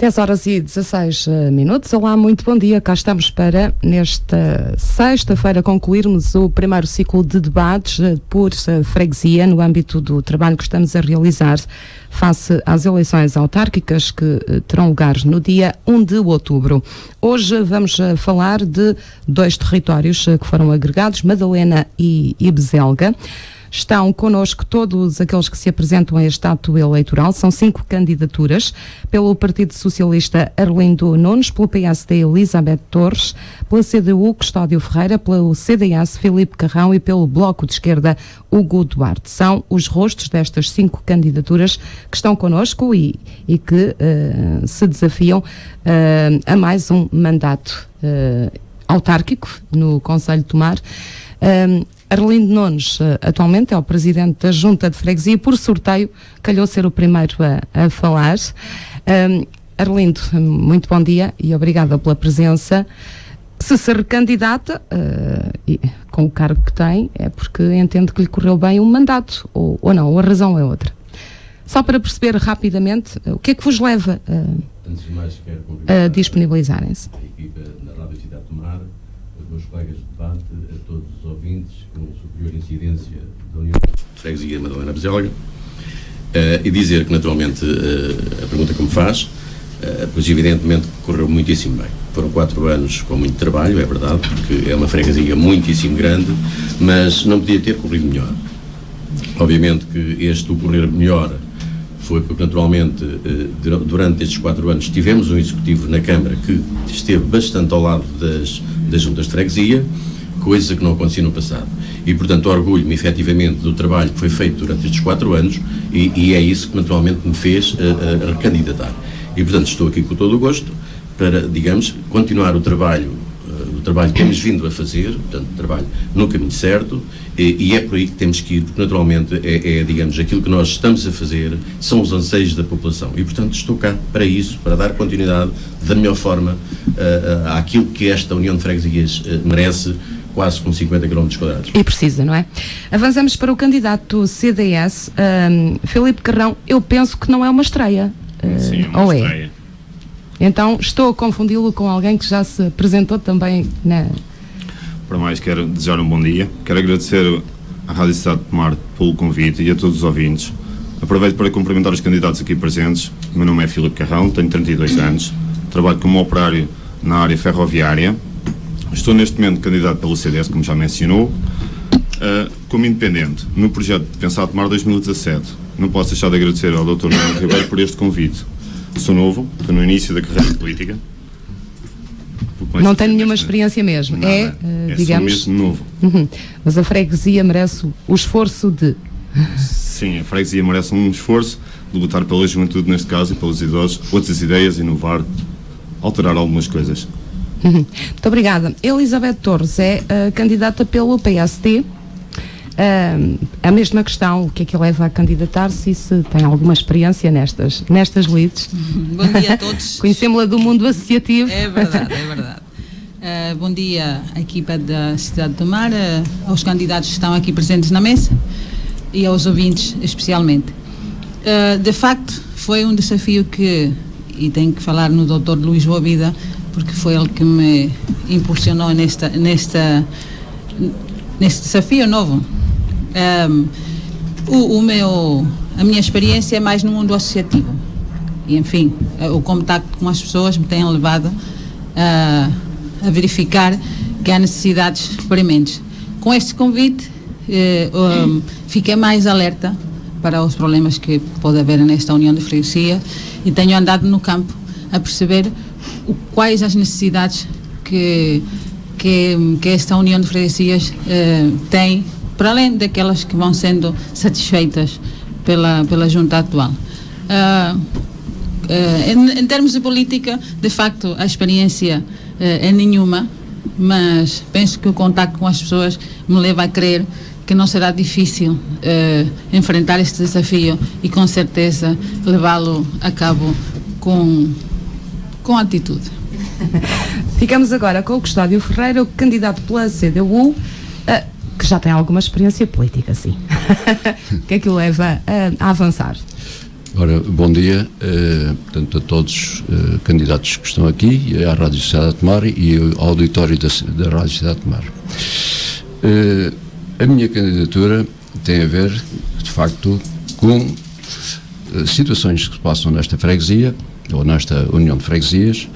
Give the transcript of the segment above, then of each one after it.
10h16. Olá, muito bom dia. Cá estamos para, nesta sexta-feira, concluirmos o primeiro ciclo de debates por freguesia no âmbito do trabalho que estamos a realizar face às eleições autárquicas que terão lugar no dia 1 de outubro. Hoje vamos falar de dois territórios que foram agregados, Madalena e Bezelga. Estão connosco todos aqueles que se apresentam a este ato eleitoral. São 5 candidaturas. Pelo Partido Socialista, Arlindo Nunes. Pelo PSD, Elizabeth Torres. Pela CDU, Custódio Ferreira. Pelo CDS, Filipe Carrão. E pelo Bloco de Esquerda, Hugo Duarte. São os rostos destas 5 candidaturas que estão connosco e que se desafiam a mais um mandato autárquico no Conselho de Tomar. Arlindo Nunes, atualmente, é o presidente da Junta de Freguesia. Por sorteio, calhou ser o primeiro a falar. Arlindo, muito bom dia e obrigada pela presença. Se recandidata, com o cargo que tem, é porque entende que lhe correu bem um mandato, ou não, ou a razão é outra. Só para perceber rapidamente, o que é que vos leva Antes de mais, quero cumprimentar a disponibilizarem-se? A equipa na Rádio Cidade de Tomar, os meus colegas de debate, a todos os ouvintes com superior incidência da União de Freguesia Madalena Bezelga, e dizer que, naturalmente, a pergunta que me faz, pois evidentemente correu muitíssimo bem. Foram 4 anos com muito trabalho, é verdade, porque é uma freguesia muitíssimo grande, mas não podia ter corrido melhor. Obviamente que este correr melhor foi porque, naturalmente, durante estes 4 anos tivemos um executivo na Câmara que esteve bastante ao lado das juntas de freguesia, coisa que não acontecia no passado. E, portanto, orgulho-me efetivamente do trabalho que foi feito durante estes 4 anos e é isso que, naturalmente, me fez recandidatar. E, portanto, estou aqui com todo o gosto para, digamos, continuar o trabalho que temos vindo a fazer, portanto, trabalho no caminho certo, e é por aí que temos que ir, porque naturalmente digamos, aquilo que nós estamos a fazer são os anseios da população, e portanto estou cá para isso, para dar continuidade da melhor forma àquilo que esta União de Freguesias merece, quase com 50 km². E precisa, não é? Avançamos para o candidato CDS, Filipe Carrão. Eu penso que não é uma estreia. Sim, é uma estreia. Então, estou a confundi-lo com alguém que já se apresentou também na... Para mais, quero desejar um bom dia. Quero agradecer à Rádio Cidade de Tomar pelo convite e a todos os ouvintes. Aproveito para cumprimentar os candidatos aqui presentes. O meu nome é Filipe Carrão, tenho 32 anos, trabalho como operário na área ferroviária. Estou neste momento candidato pelo CDS, como já mencionou, como independente, no projeto de Pensar Tomar 2017. Não posso deixar de agradecer ao Dr. Nuno Ribeiro por este convite. Sou novo, estou no início da carreira política. Não tenho nenhuma experiência mesmo. Nada, digamos, sou mesmo novo. Mas a freguesia merece o esforço de... Sim, a freguesia merece um esforço de lutar pela juventude, neste caso, e pelos idosos, outras ideias, inovar, alterar algumas coisas. Muito obrigada. Elizabeth Torres é candidata pelo PSD. A mesma questão, o que é que a leva a candidatar-se e se tem alguma experiência nestas leads? Bom dia a todos. Conhecemos-la do mundo associativo. É verdade, é verdade. Bom dia à equipa da Cidade de Tomar, aos candidatos que estão aqui presentes na mesa e aos ouvintes especialmente. De facto, foi um desafio e tenho que falar no Dr. Luís Boavida, porque foi ele que me impulsionou neste desafio novo. A minha experiência é mais no mundo associativo e, enfim, o contacto com as pessoas me tem levado a verificar que há necessidades prementes. Com este convite, fiquei mais alerta para os problemas que pode haver nesta União de Freguesia e tenho andado no campo a perceber quais as necessidades que esta União de Freguesias tem, para além daquelas que vão sendo satisfeitas pela junta atual. Em termos de política, de facto, a experiência é nenhuma, mas penso que o contacto com as pessoas me leva a crer que não será difícil enfrentar este desafio e, com certeza, levá-lo a cabo com atitude. Ficamos agora com o Custódio Ferreira, o candidato pela CDU, que já tem alguma experiência política, sim. O que é que o leva a avançar? Ora, bom dia, portanto, a todos os candidatos que estão aqui, à Rádio Cidade de Tomar e ao auditório da Rádio Cidade de Tomar. A minha candidatura tem a ver, de facto, com situações que se passam nesta freguesia, ou nesta União de Freguesias,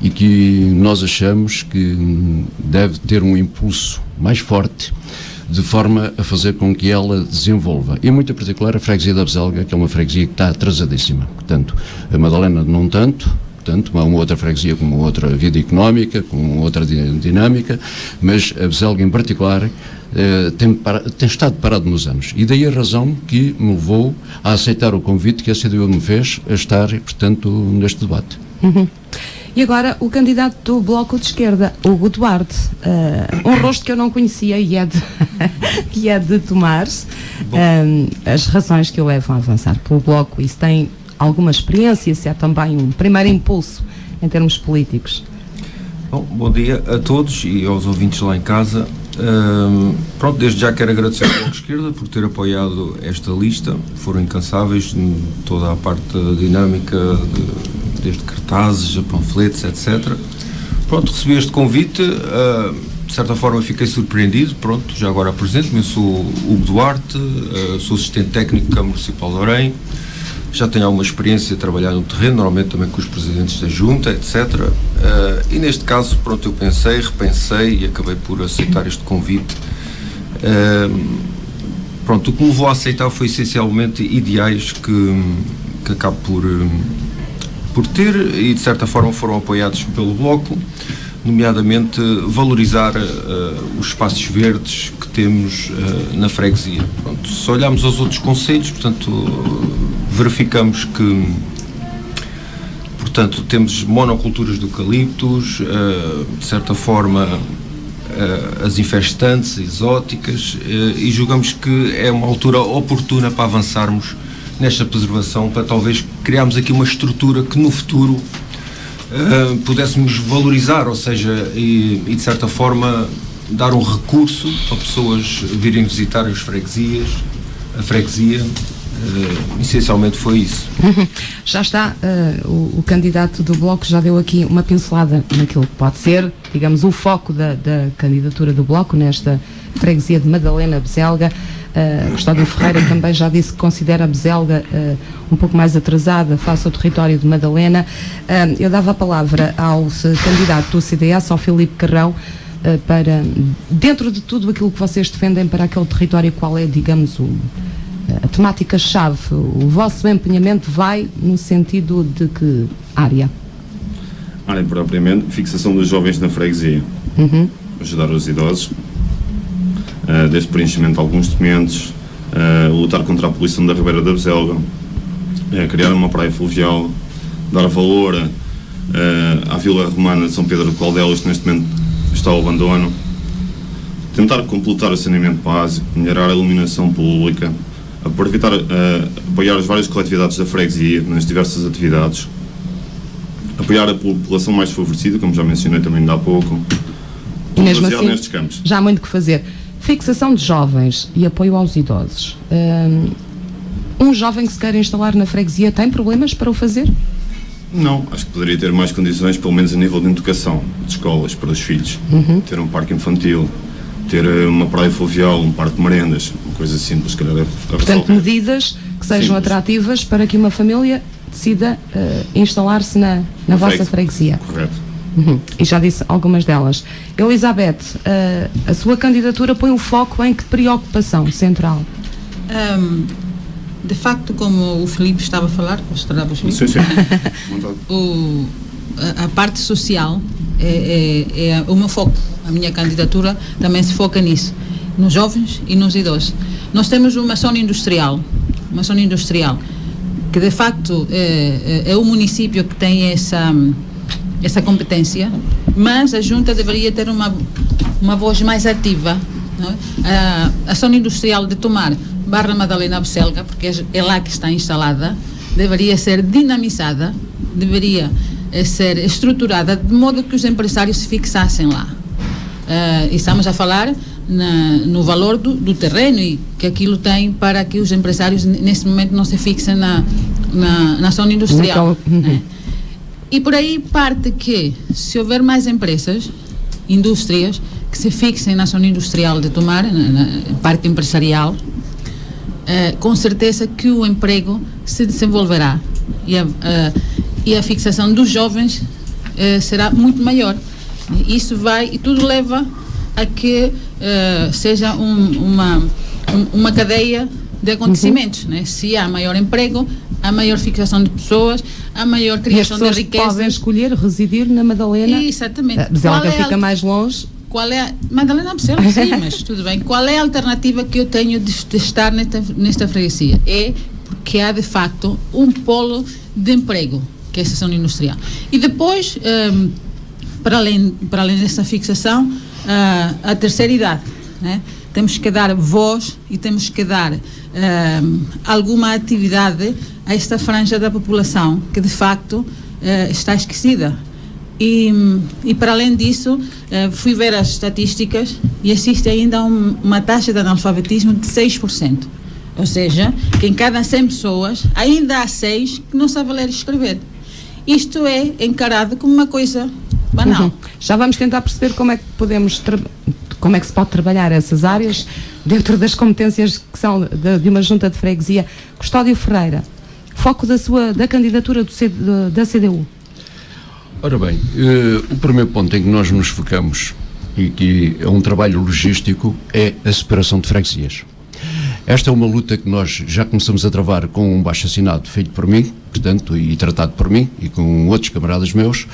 e que nós achamos que deve ter um impulso mais forte, de forma a fazer com que ela desenvolva. E, muito em particular, a freguesia da Beselga, que é uma freguesia que está atrasadíssima. Portanto, a Madalena não tanto, uma outra freguesia com uma outra vida económica, com outra dinâmica, mas a Beselga em particular tem estado parado nos anos. E daí a razão que me levou a aceitar o convite que a CDU me fez a estar, portanto, neste debate. E agora o candidato do Bloco de Esquerda, Hugo Duarte, um rosto que eu não conhecia e é de Tomar. As razões que o levam a avançar pelo Bloco, isso tem alguma experiência, se há também um primeiro impulso em termos políticos? Bom dia a todos e aos ouvintes lá em casa. Pronto, desde já quero agradecer ao Bloco de Esquerda por ter apoiado esta lista. Foram incansáveis em toda a parte dinâmica, desde cartazes a panfletos, etc. Pronto, recebi este convite, de certa forma fiquei surpreendido. Pronto, já agora apresento-me, eu sou Hugo Duarte, sou assistente técnico da Câmara Municipal de Orem, já tenho alguma experiência a trabalhar no terreno, normalmente também com os presidentes da Junta, etc. E neste caso, pronto, eu pensei, repensei e acabei por aceitar este convite. Pronto, o que me levou a aceitar foi essencialmente ideais que acabo por ter e de certa forma foram apoiados pelo Bloco, nomeadamente valorizar os espaços verdes que temos na freguesia. Pronto, se olharmos aos outros concelhos, portanto, verificamos que, portanto, temos monoculturas de eucaliptos, de certa forma as infestantes, exóticas, e julgamos que é uma altura oportuna para avançarmos nesta preservação, para talvez criarmos aqui uma estrutura que no futuro pudéssemos valorizar, ou seja, e de certa forma dar um recurso para pessoas virem visitar a freguesia. Essencialmente foi isso. Já está, o candidato do Bloco já deu aqui uma pincelada naquilo que pode ser, digamos, o foco da candidatura do Bloco nesta freguesia de Madalena Beselga. Custódio Ferreira também já disse que considera a Beselga um pouco mais atrasada face ao território de Madalena. Eu dava a palavra ao candidato do CDS, ao Filipe Carrão, para, dentro de tudo aquilo que vocês defendem para aquele território, qual é, digamos, a temática-chave? O vosso empenhamento vai no sentido de que área? Área propriamente, fixação dos jovens na freguesia. Ajudar os idosos, desde preenchimento de alguns documentos, lutar contra a poluição da Ribeira da Beselga, criar uma praia fluvial, dar valor à Vila Romana de São Pedro de Caldelas, que neste momento está ao abandono, tentar completar o saneamento básico, melhorar a iluminação pública, apoiar as várias coletividades da freguesia nas diversas atividades, apoiar a população mais favorecida, como já mencionei também ainda há pouco, e mesmo baseado assim, nestes campos. já há muito que fazer. Fixação de jovens e apoio aos idosos. Um jovem que se queira instalar na freguesia tem problemas para o fazer? Não, acho que poderia ter mais condições, pelo menos a nível de educação, de escolas para os filhos, ter um parque infantil, ter uma praia fluvial, um parque de merendas, uma coisa simples, se calhar. Portanto, medidas que sejam simples, atrativas para que uma família decida instalar-se na vossa freguesia. Correto. E já disse algumas delas. Elizabeth, a sua candidatura põe o foco em que preocupação central? De facto, como o Filipe estava a falar, Sim. A parte social é o meu foco. A minha candidatura também se foca nisso, nos jovens e nos idosos. Nós temos uma zona industrial que de facto é o município que tem essa competência, mas a Junta deveria ter uma voz mais ativa, não é? A zona industrial de Tomar Barra Madalena Beselga, porque é lá que está instalada, deveria ser dinamizada, deveria ser estruturada de modo que os empresários se fixassem lá. Estamos a falar no valor do terreno e que aquilo tem para que os empresários nesse momento não se fixem na zona industrial. Uhum. Né? E por aí parte que, se houver mais empresas, indústrias, que se fixem na zona industrial de Tomar, na parte empresarial, com certeza que o emprego se desenvolverá e a fixação dos jovens será muito maior. Isso vai, e tudo leva a que seja uma cadeia de acontecimentos, né? Se há maior emprego, há maior fixação de pessoas, há maior criação de riqueza. E as pessoas podem escolher residir na Madalena. Exatamente. A Bezelga fica mais longe. Qual é Madalena Bezelga, sim, mas tudo bem. Qual é a alternativa que eu tenho de estar nesta freguesia? É porque há de facto um polo de emprego, que é a seção industrial. E depois, para além dessa fixação, a terceira idade, né? Temos que dar voz e temos que dar alguma atividade a esta franja da população que de facto está esquecida. E para além disso, fui ver as estatísticas e existe ainda uma taxa de analfabetismo de 6%. Ou seja, que em cada 100 pessoas ainda há 6 que não sabem ler e escrever. Isto é encarado como uma coisa banal. Uhum. Já vamos tentar perceber como é que como é que se pode trabalhar essas áreas dentro das competências que são de uma junta de freguesia. Custódio Ferreira, foco da candidatura da CDU. Ora bem, o primeiro ponto em que nós nos focamos, e que é um trabalho logístico, é a separação de freguesias. Esta é uma luta que nós já começamos a travar com um baixo-assinado feito por mim, portanto, e tratado por mim e com outros camaradas meus,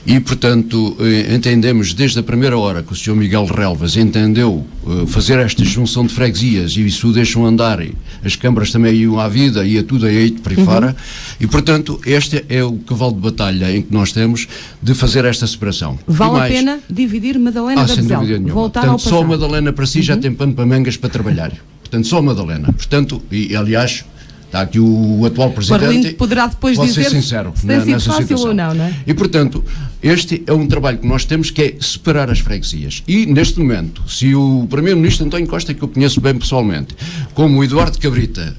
e, portanto, entendemos desde a primeira hora que o Sr. Miguel Relvas entendeu fazer esta junção de freguesias e isso o deixam andar, e as câmaras também iam à vida, ia tudo a eito por aí fora, e, portanto, este é o cavalo de batalha em que nós temos de fazer esta separação. Vale a pena dividir Madalena da Bezelga, voltar ao passado. Só a Madalena para si já tem pano para mangas para trabalhar. Portanto, só a Madalena. Portanto, e aliás, está aqui o atual presidente. Arlindo poderá depois dizer ser sincero se tem sido fácil situação. ou não, não é? E, portanto, este é um trabalho que nós temos, que é separar as freguesias. E, neste momento, se o Primeiro-Ministro António Costa, que eu conheço bem pessoalmente, como o Eduardo Cabrita,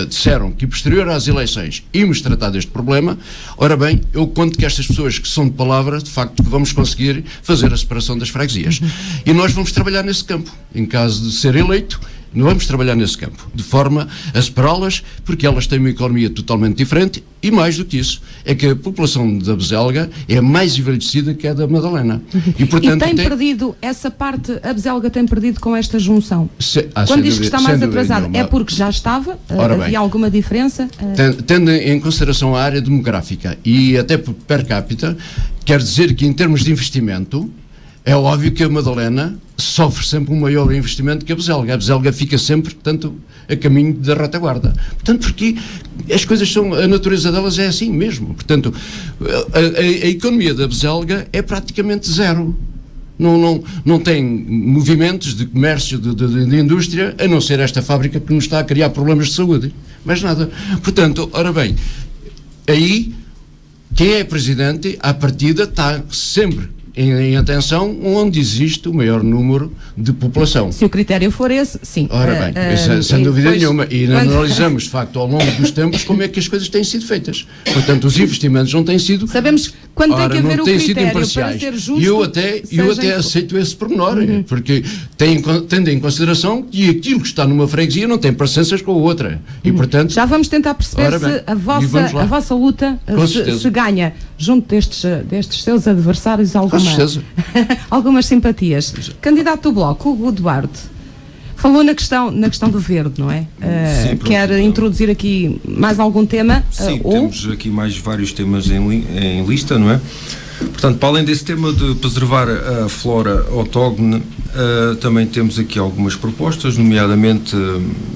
disseram que, posterior às eleições, íamos tratar deste problema, ora bem, eu conto que estas pessoas que são de palavra, de facto, vamos conseguir fazer a separação das freguesias. E nós vamos trabalhar nesse campo. Em caso de ser eleito, não vamos trabalhar nesse campo, de forma a separá-las, porque elas têm uma economia totalmente diferente, e mais do que isso, é que a população da Bezelga é mais envelhecida que a da Madalena. E, portanto, tem perdido essa parte, a Bezelga tem perdido com esta junção. Quando diz que está mais atrasada, é porque já estava? Havia alguma diferença? Tendo em consideração a área demográfica e até per capita, quer dizer que em termos de investimento, é óbvio que a Madalena sofre sempre um maior investimento que a Bezelga. A Bezelga fica sempre, portanto, a caminho da retaguarda. Portanto, porque as coisas são, a natureza delas é assim mesmo. Portanto, a economia da Bezelga é praticamente zero. Não tem movimentos de comércio, de indústria, a não ser esta fábrica que nos está a criar problemas de saúde. Mais nada. Portanto, ora bem, aí, quem é presidente, à partida, está sempre em atenção onde existe o maior número de população. Se o critério for esse, sim. Ora bem, sem dúvida nenhuma. E analisamos, de facto, ao longo dos tempos, como é que as coisas têm sido feitas. Portanto, os investimentos não têm sido... Sabemos quando tem que haver o critério para ser justo... E eu até aceito esse pormenor, porque tendo em consideração que aquilo que está numa freguesia não tem parecenças com a outra. E, portanto... Já vamos tentar perceber se a vossa luta se ganha junto destes seus adversários algumas simpatias. Candidato do Bloco, Hugo Duarte, falou na questão do verde, não é? Sim, quer introduzir aqui mais algum tema? Sim, temos aqui mais vários temas em lista, não é? Portanto, para além desse tema de preservar a flora autóctone, também temos aqui algumas propostas, nomeadamente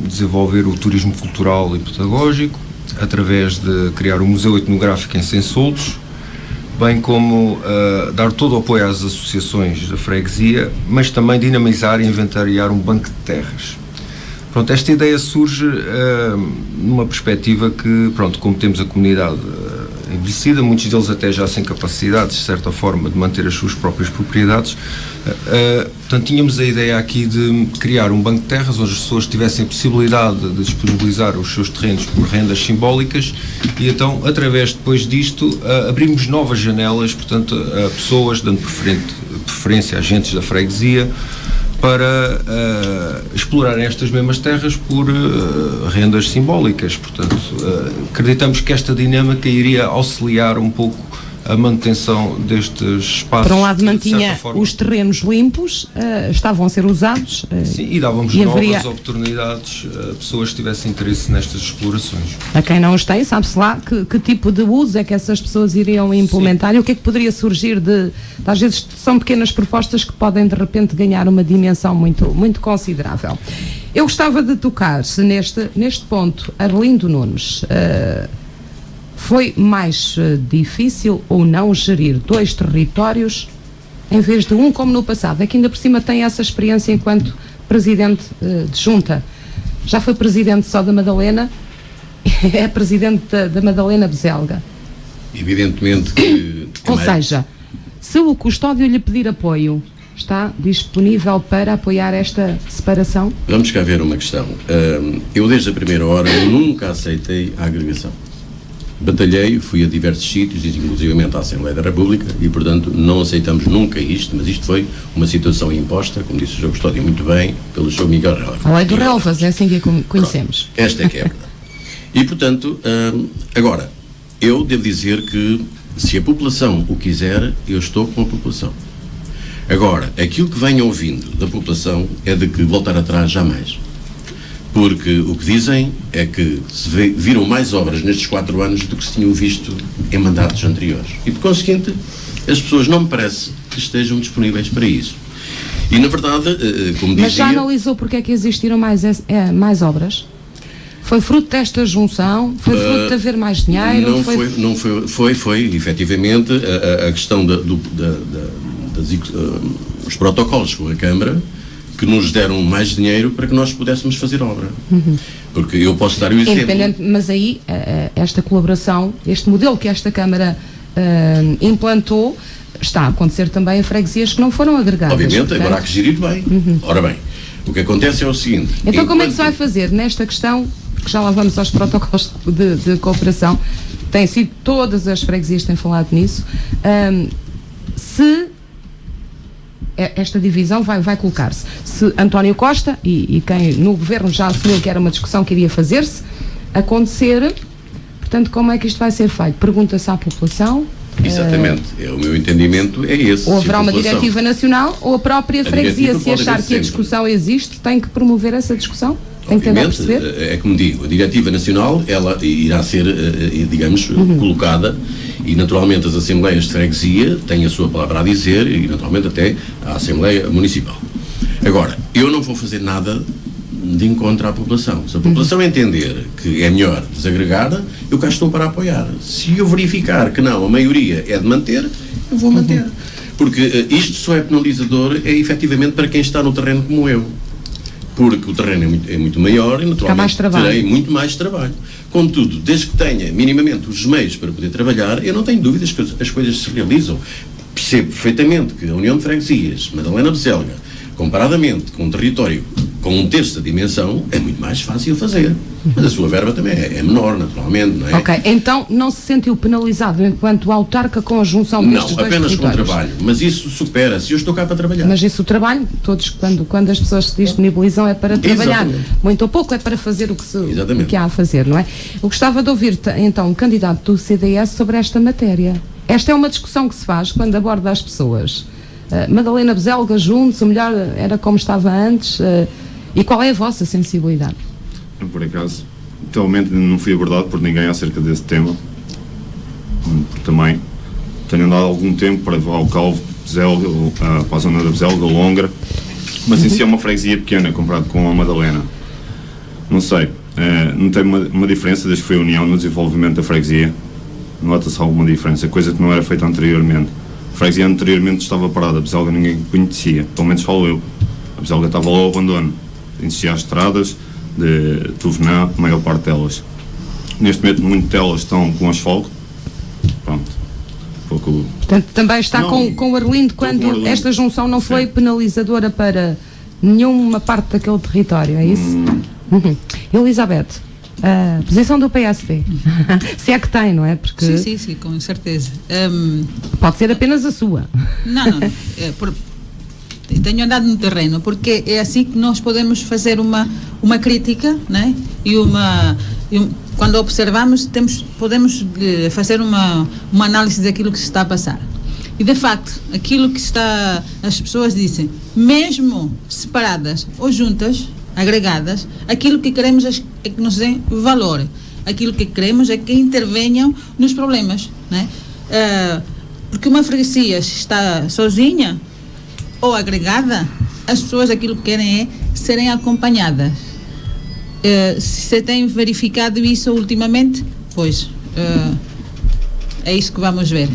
desenvolver o turismo cultural e pedagógico, através de criar um museu etnográfico em Sensoldos, bem como dar todo o apoio às associações da freguesia, mas também dinamizar e inventariar um banco de terras. Pronto, esta ideia surge numa perspectiva que, pronto, como temos a comunidade envelhecida, muitos deles até já sem capacidades, de certa forma, de manter as suas próprias propriedades. Portanto, tínhamos a ideia aqui de criar um banco de terras onde as pessoas tivessem a possibilidade de disponibilizar os seus terrenos por rendas simbólicas e então, através depois disto, abrimos novas janelas, portanto, a pessoas, dando preferência a agentes da freguesia, para explorarem estas mesmas terras por rendas simbólicas. Portanto, acreditamos que esta dinâmica iria auxiliar um pouco a manutenção destes espaços. Por um lado mantinha forma, os terrenos limpos, estavam a ser usados. Sim, e dávamos novas oportunidades a pessoas que tivessem interesse nestas explorações. A quem não os tem, sabe-se lá que tipo de uso é que essas pessoas iriam implementar. Sim. E o que é que poderia surgir às vezes são pequenas propostas que podem de repente ganhar uma dimensão muito, muito considerável. Eu gostava de tocar-se neste ponto, Arlindo Nunes. Foi mais difícil ou não gerir 2 territórios em vez de um, como no passado? É que ainda por cima tem essa experiência enquanto presidente de junta. Já foi presidente só da Madalena, é presidente da Madalena Bezelga. Evidentemente que... Ou seja, se o custódio lhe pedir apoio, está disponível para apoiar esta separação? Vamos cá ver uma questão. Eu desde a primeira hora nunca aceitei a agregação. Batalhei, fui a diversos sítios, inclusivamente à Assembleia da República, e portanto não aceitamos nunca isto, mas isto foi uma situação imposta, como disse o Sr. Custódio muito bem, pelo Sr. Miguel Relvas. A lei do Relvas, é assim que conhecemos. Pronto, esta é que é a verdade. E portanto, agora, eu devo dizer que se a população o quiser, eu estou com a população. Agora, aquilo que venho ouvindo da população é de que voltar atrás jamais. Porque o que dizem é que se viram mais obras nestes 4 anos do que se tinham visto em mandatos anteriores. E, por conseguinte, as pessoas não me parece que estejam disponíveis para isso. E, na verdade, como dizia... Mas já analisou porque é que existiram mais obras? Foi fruto desta junção? Foi fruto de haver mais dinheiro? Não foi efetivamente, a questão dos protocolos com a Câmara, que nos deram mais dinheiro para que nós pudéssemos fazer obra. Porque eu posso dar o exemplo... Mas aí, esta colaboração, este modelo que esta Câmara implantou, está a acontecer também em freguesias que não foram agregadas. Obviamente, portanto... agora há que gerir bem. Ora bem, o que acontece é o seguinte... Então como é que se vai fazer nesta questão, porque já lá vamos aos protocolos de cooperação, têm sido todas as freguesias que têm falado nisso, se... esta divisão vai colocar-se. Se António Costa, e quem no governo já assumiu que era uma discussão que iria fazer-se, acontecer, portanto, como é que isto vai ser feito? Pergunta-se à população. Exatamente, o meu entendimento é esse. Ou haverá uma diretiva nacional, ou a própria freguesia, se achar que a discussão existe, tem que promover essa discussão? Tem que tentar perceber? É como digo, a diretiva nacional, ela irá ser, digamos, colocada, e naturalmente as assembleias de freguesia têm a sua palavra a dizer, e naturalmente até a Assembleia Municipal. Agora, eu não vou fazer nada de encontro à população. Se a população entender que é melhor desagregar, eu cá estou para apoiar. Se eu verificar que não, a maioria é de manter, eu vou manter. Porque isto só é penalizador, efetivamente, para quem está no terreno como eu. Porque o terreno é muito maior e naturalmente terei muito mais trabalho. Contudo, desde que tenha minimamente os meios para poder trabalhar, eu não tenho dúvidas que as coisas se realizam. Percebo perfeitamente que a União de Freguesias, Madalena Bezelga, comparadamente com um território com 1/3 da dimensão, é muito mais fácil fazer. Mas a sua verba também é menor, naturalmente, não é? Ok, então não se sentiu penalizado enquanto autarca com a junção destes dois territórios? Não, apenas com trabalho, mas isso supera-se, eu estou cá para trabalhar. Mas isso o trabalho, todos, quando as pessoas se disponibilizam é para trabalhar. Exatamente. Muito ou pouco é para fazer o que há a fazer, não é? Eu gostava de ouvir, então, um candidato do CDS sobre esta matéria. Esta é uma discussão que se faz quando aborda as pessoas. Madalena Bezelga juntos, o melhor era como estava antes, e qual é a vossa sensibilidade? Por acaso, atualmente não fui abordado por ninguém acerca desse tema, porque também tenho andado algum tempo para ao Calvo, Bezelga, para a zona da Bezelga, Longra, mas em si é uma freguesia pequena comparado com a Madalena. Não sei, não tem uma diferença desde que foi a União no desenvolvimento da freguesia, nota-se alguma diferença, coisa que não era feita anteriormente. A freguesia anteriormente estava parada, a Bezelga ninguém conhecia, pelo menos falo eu. A Bezelga estava lá ao abandono, existiam as estradas de Tuvená, a maior parte delas. Neste momento, muitas delas estão com asfalto, Pronto. Pouco... Portanto, também está Não, com o Arlindo quando com o Arlindo. esta junção não foi Sim. penalizadora para nenhuma parte daquele território, é isso? Uhum. Elizabeth, a posição do PSD, se é que tem, não é? Porque Sim, com certeza. pode ser apenas a sua. Não. Tenho andado no terreno, porque é assim que nós podemos fazer uma crítica, né? Quando observamos, podemos fazer uma análise daquilo que se está a passar. E, de facto, aquilo que as pessoas dizem, mesmo separadas ou juntas, agregadas, aquilo que queremos é que nos deem valor. Aquilo que queremos é que intervenham nos problemas, né? Porque uma freguesia está sozinha ou agregada, as pessoas aquilo que querem é serem acompanhadas. Se tem verificado isso ultimamente, pois é isso que vamos ver.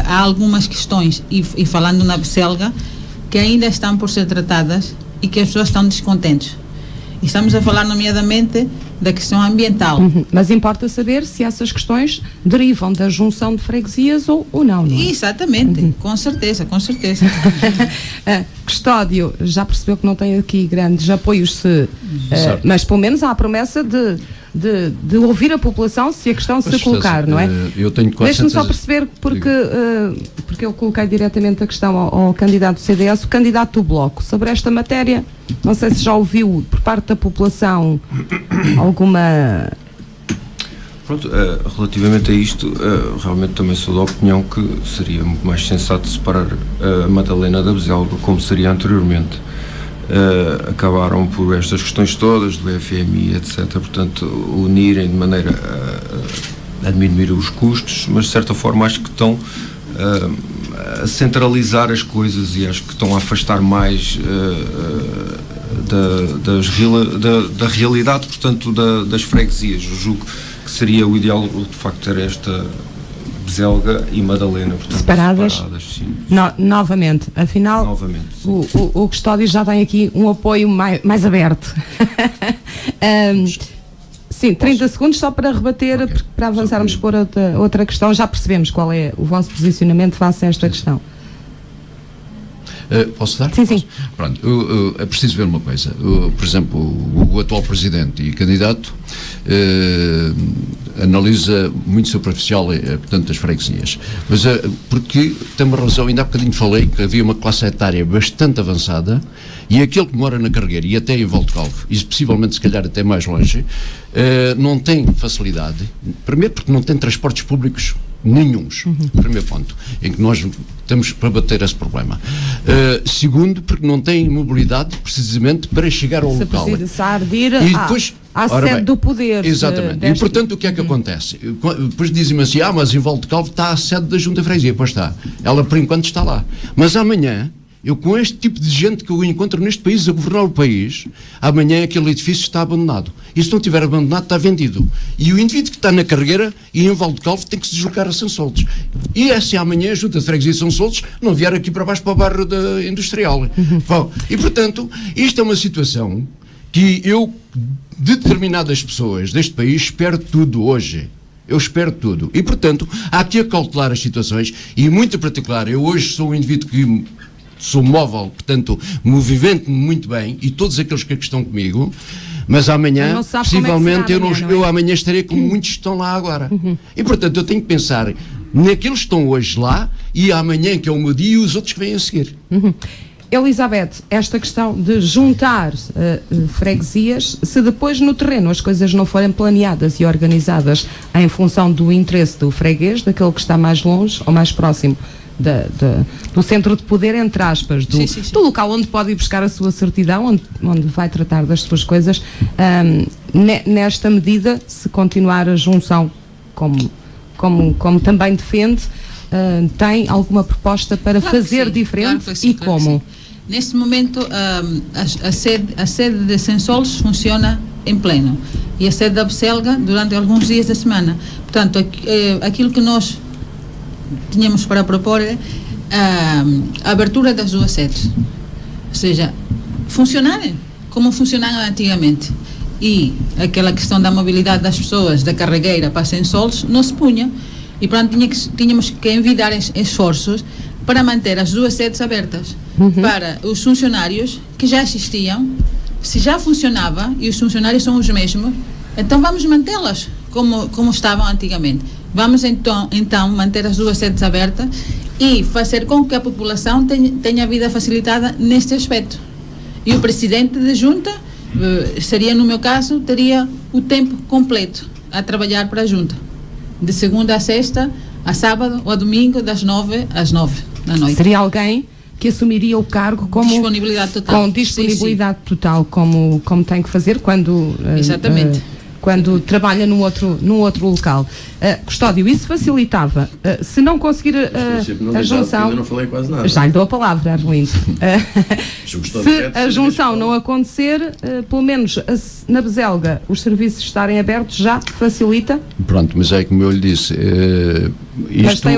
Há algumas questões, e falando na Becelga, que ainda estão por ser tratadas e que as pessoas estão descontentes. E estamos a falar, nomeadamente, da questão ambiental. Mas importa saber se essas questões derivam da junção de freguesias ou não, não é? Exatamente, com certeza. Custódio, já percebeu que não tem aqui grandes apoios, mas pelo menos há a promessa de ouvir a população se a questão se colocar, não é? Eu tenho quase Deixe-me só certeza... perceber, porque eu coloquei diretamente a questão ao candidato do CDS, o candidato do Bloco, sobre esta matéria. Não sei se já ouviu por parte da população alguma... Pronto, relativamente a isto, realmente também sou da opinião que seria muito mais sensato separar a Madalena da Bezelga, como seria anteriormente. Acabaram por estas questões todas do FMI, etc., portanto, unirem de maneira a diminuir os custos, mas de certa forma acho que estão a centralizar as coisas e acho que estão a afastar mais da realidade, portanto, das freguesias. Eu julgo que seria o ideal, de facto, ter esta Bezelga e Madalena, portanto, separadas sim. Novamente, afinal, Novamente, o Custódio já tem aqui um apoio mais aberto. Sim, 30 segundos só para rebater, Okay. para avançarmos por outra questão. Já percebemos qual é o vosso posicionamento face a esta questão. Posso dar? Sim, sim. Pronto, é preciso ver uma coisa. Por exemplo, o atual presidente e candidato analisa muito superficial, portanto, as freguesias. Mas porque tem uma razão, ainda há bocadinho falei que havia uma classe etária bastante avançada e aquele que mora na Carregueira e até em Voltecalvo, e possivelmente se calhar até mais longe, não tem facilidade. Primeiro porque não tem transportes públicos nenhuns, primeiro ponto, em que nós temos para bater esse problema. Segundo, porque não tem mobilidade precisamente para chegar ao local. Se precisar de ir E depois, à ora sede bem, do poder. exatamente. E portanto o que é que acontece? Depois dizem-me assim, mas em Voltecalvo está a sede da Junta de Freguesia. Pois está. Ela por enquanto está lá. Mas amanhã, eu com este tipo de gente que eu encontro neste país a governar o país, amanhã aquele edifício está abandonado. E se não estiver abandonado, está vendido. E o indivíduo que está na Carregueira e em Voltecalvo tem que se deslocar a São Soltes. E é se amanhã a Junta de Freguesia de São Soltes não vier aqui para baixo para o bairro da Industrial. Bom, e portanto, isto é uma situação que eu, de determinadas pessoas deste país, espero tudo hoje. Eu espero tudo. E portanto, há que acautelar as situações e muito em particular, eu hoje sou um indivíduo que sou móvel, portanto, movimento-me muito bem, e todos aqueles que estão comigo, mas amanhã, possivelmente, eu amanhã estarei como muitos estão lá agora. E, portanto, eu tenho que pensar naqueles que estão hoje lá, e amanhã, que é o meu dia, e os outros que vêm a seguir. Elizabeth, esta questão de juntar freguesias, se depois no terreno as coisas não forem planeadas e organizadas em função do interesse do freguês, daquele que está mais longe ou mais próximo do centro de poder, entre aspas, do local onde pode ir buscar a sua certidão, onde vai tratar das suas coisas, nesta medida, se continuar a junção como também defende, tem alguma proposta para fazer diferente? Claro sim, e como? Neste momento a sede de Sensols funciona em pleno e a sede da Becelga durante alguns dias da semana. Portanto, aquilo que nós tínhamos para propor a abertura das duas sedes, ou seja, funcionarem como funcionavam antigamente, e aquela questão da mobilidade das pessoas da Carregueira para Sensols não se punha, E, portanto, tínhamos que envidar esforços para manter as 2 sedes abertas para os funcionários que já existiam. Se já funcionava e os funcionários são os mesmos, então vamos mantê-las como estavam antigamente. Vamos então manter as 2 sedes abertas e fazer com que a população tenha a vida facilitada neste aspecto. E o presidente da junta, seria no meu caso, teria o tempo completo a trabalhar para a junta, de segunda a sexta, a sábado ou a domingo, das 9 às 9 da noite. Seria alguém que assumiria o cargo como disponibilidade total. Com disponibilidade total, como tem que fazer quando exatamente. Quando trabalha num outro local. Custódio, isso facilitava. Se não conseguir a junção... Ainda não falei quase nada. Já lhe dou a palavra, Arlindo. Se a junção não acontecer, pelo menos na Bezelga, os serviços estarem abertos já facilita? Pronto, mas é como eu lhe disse, isto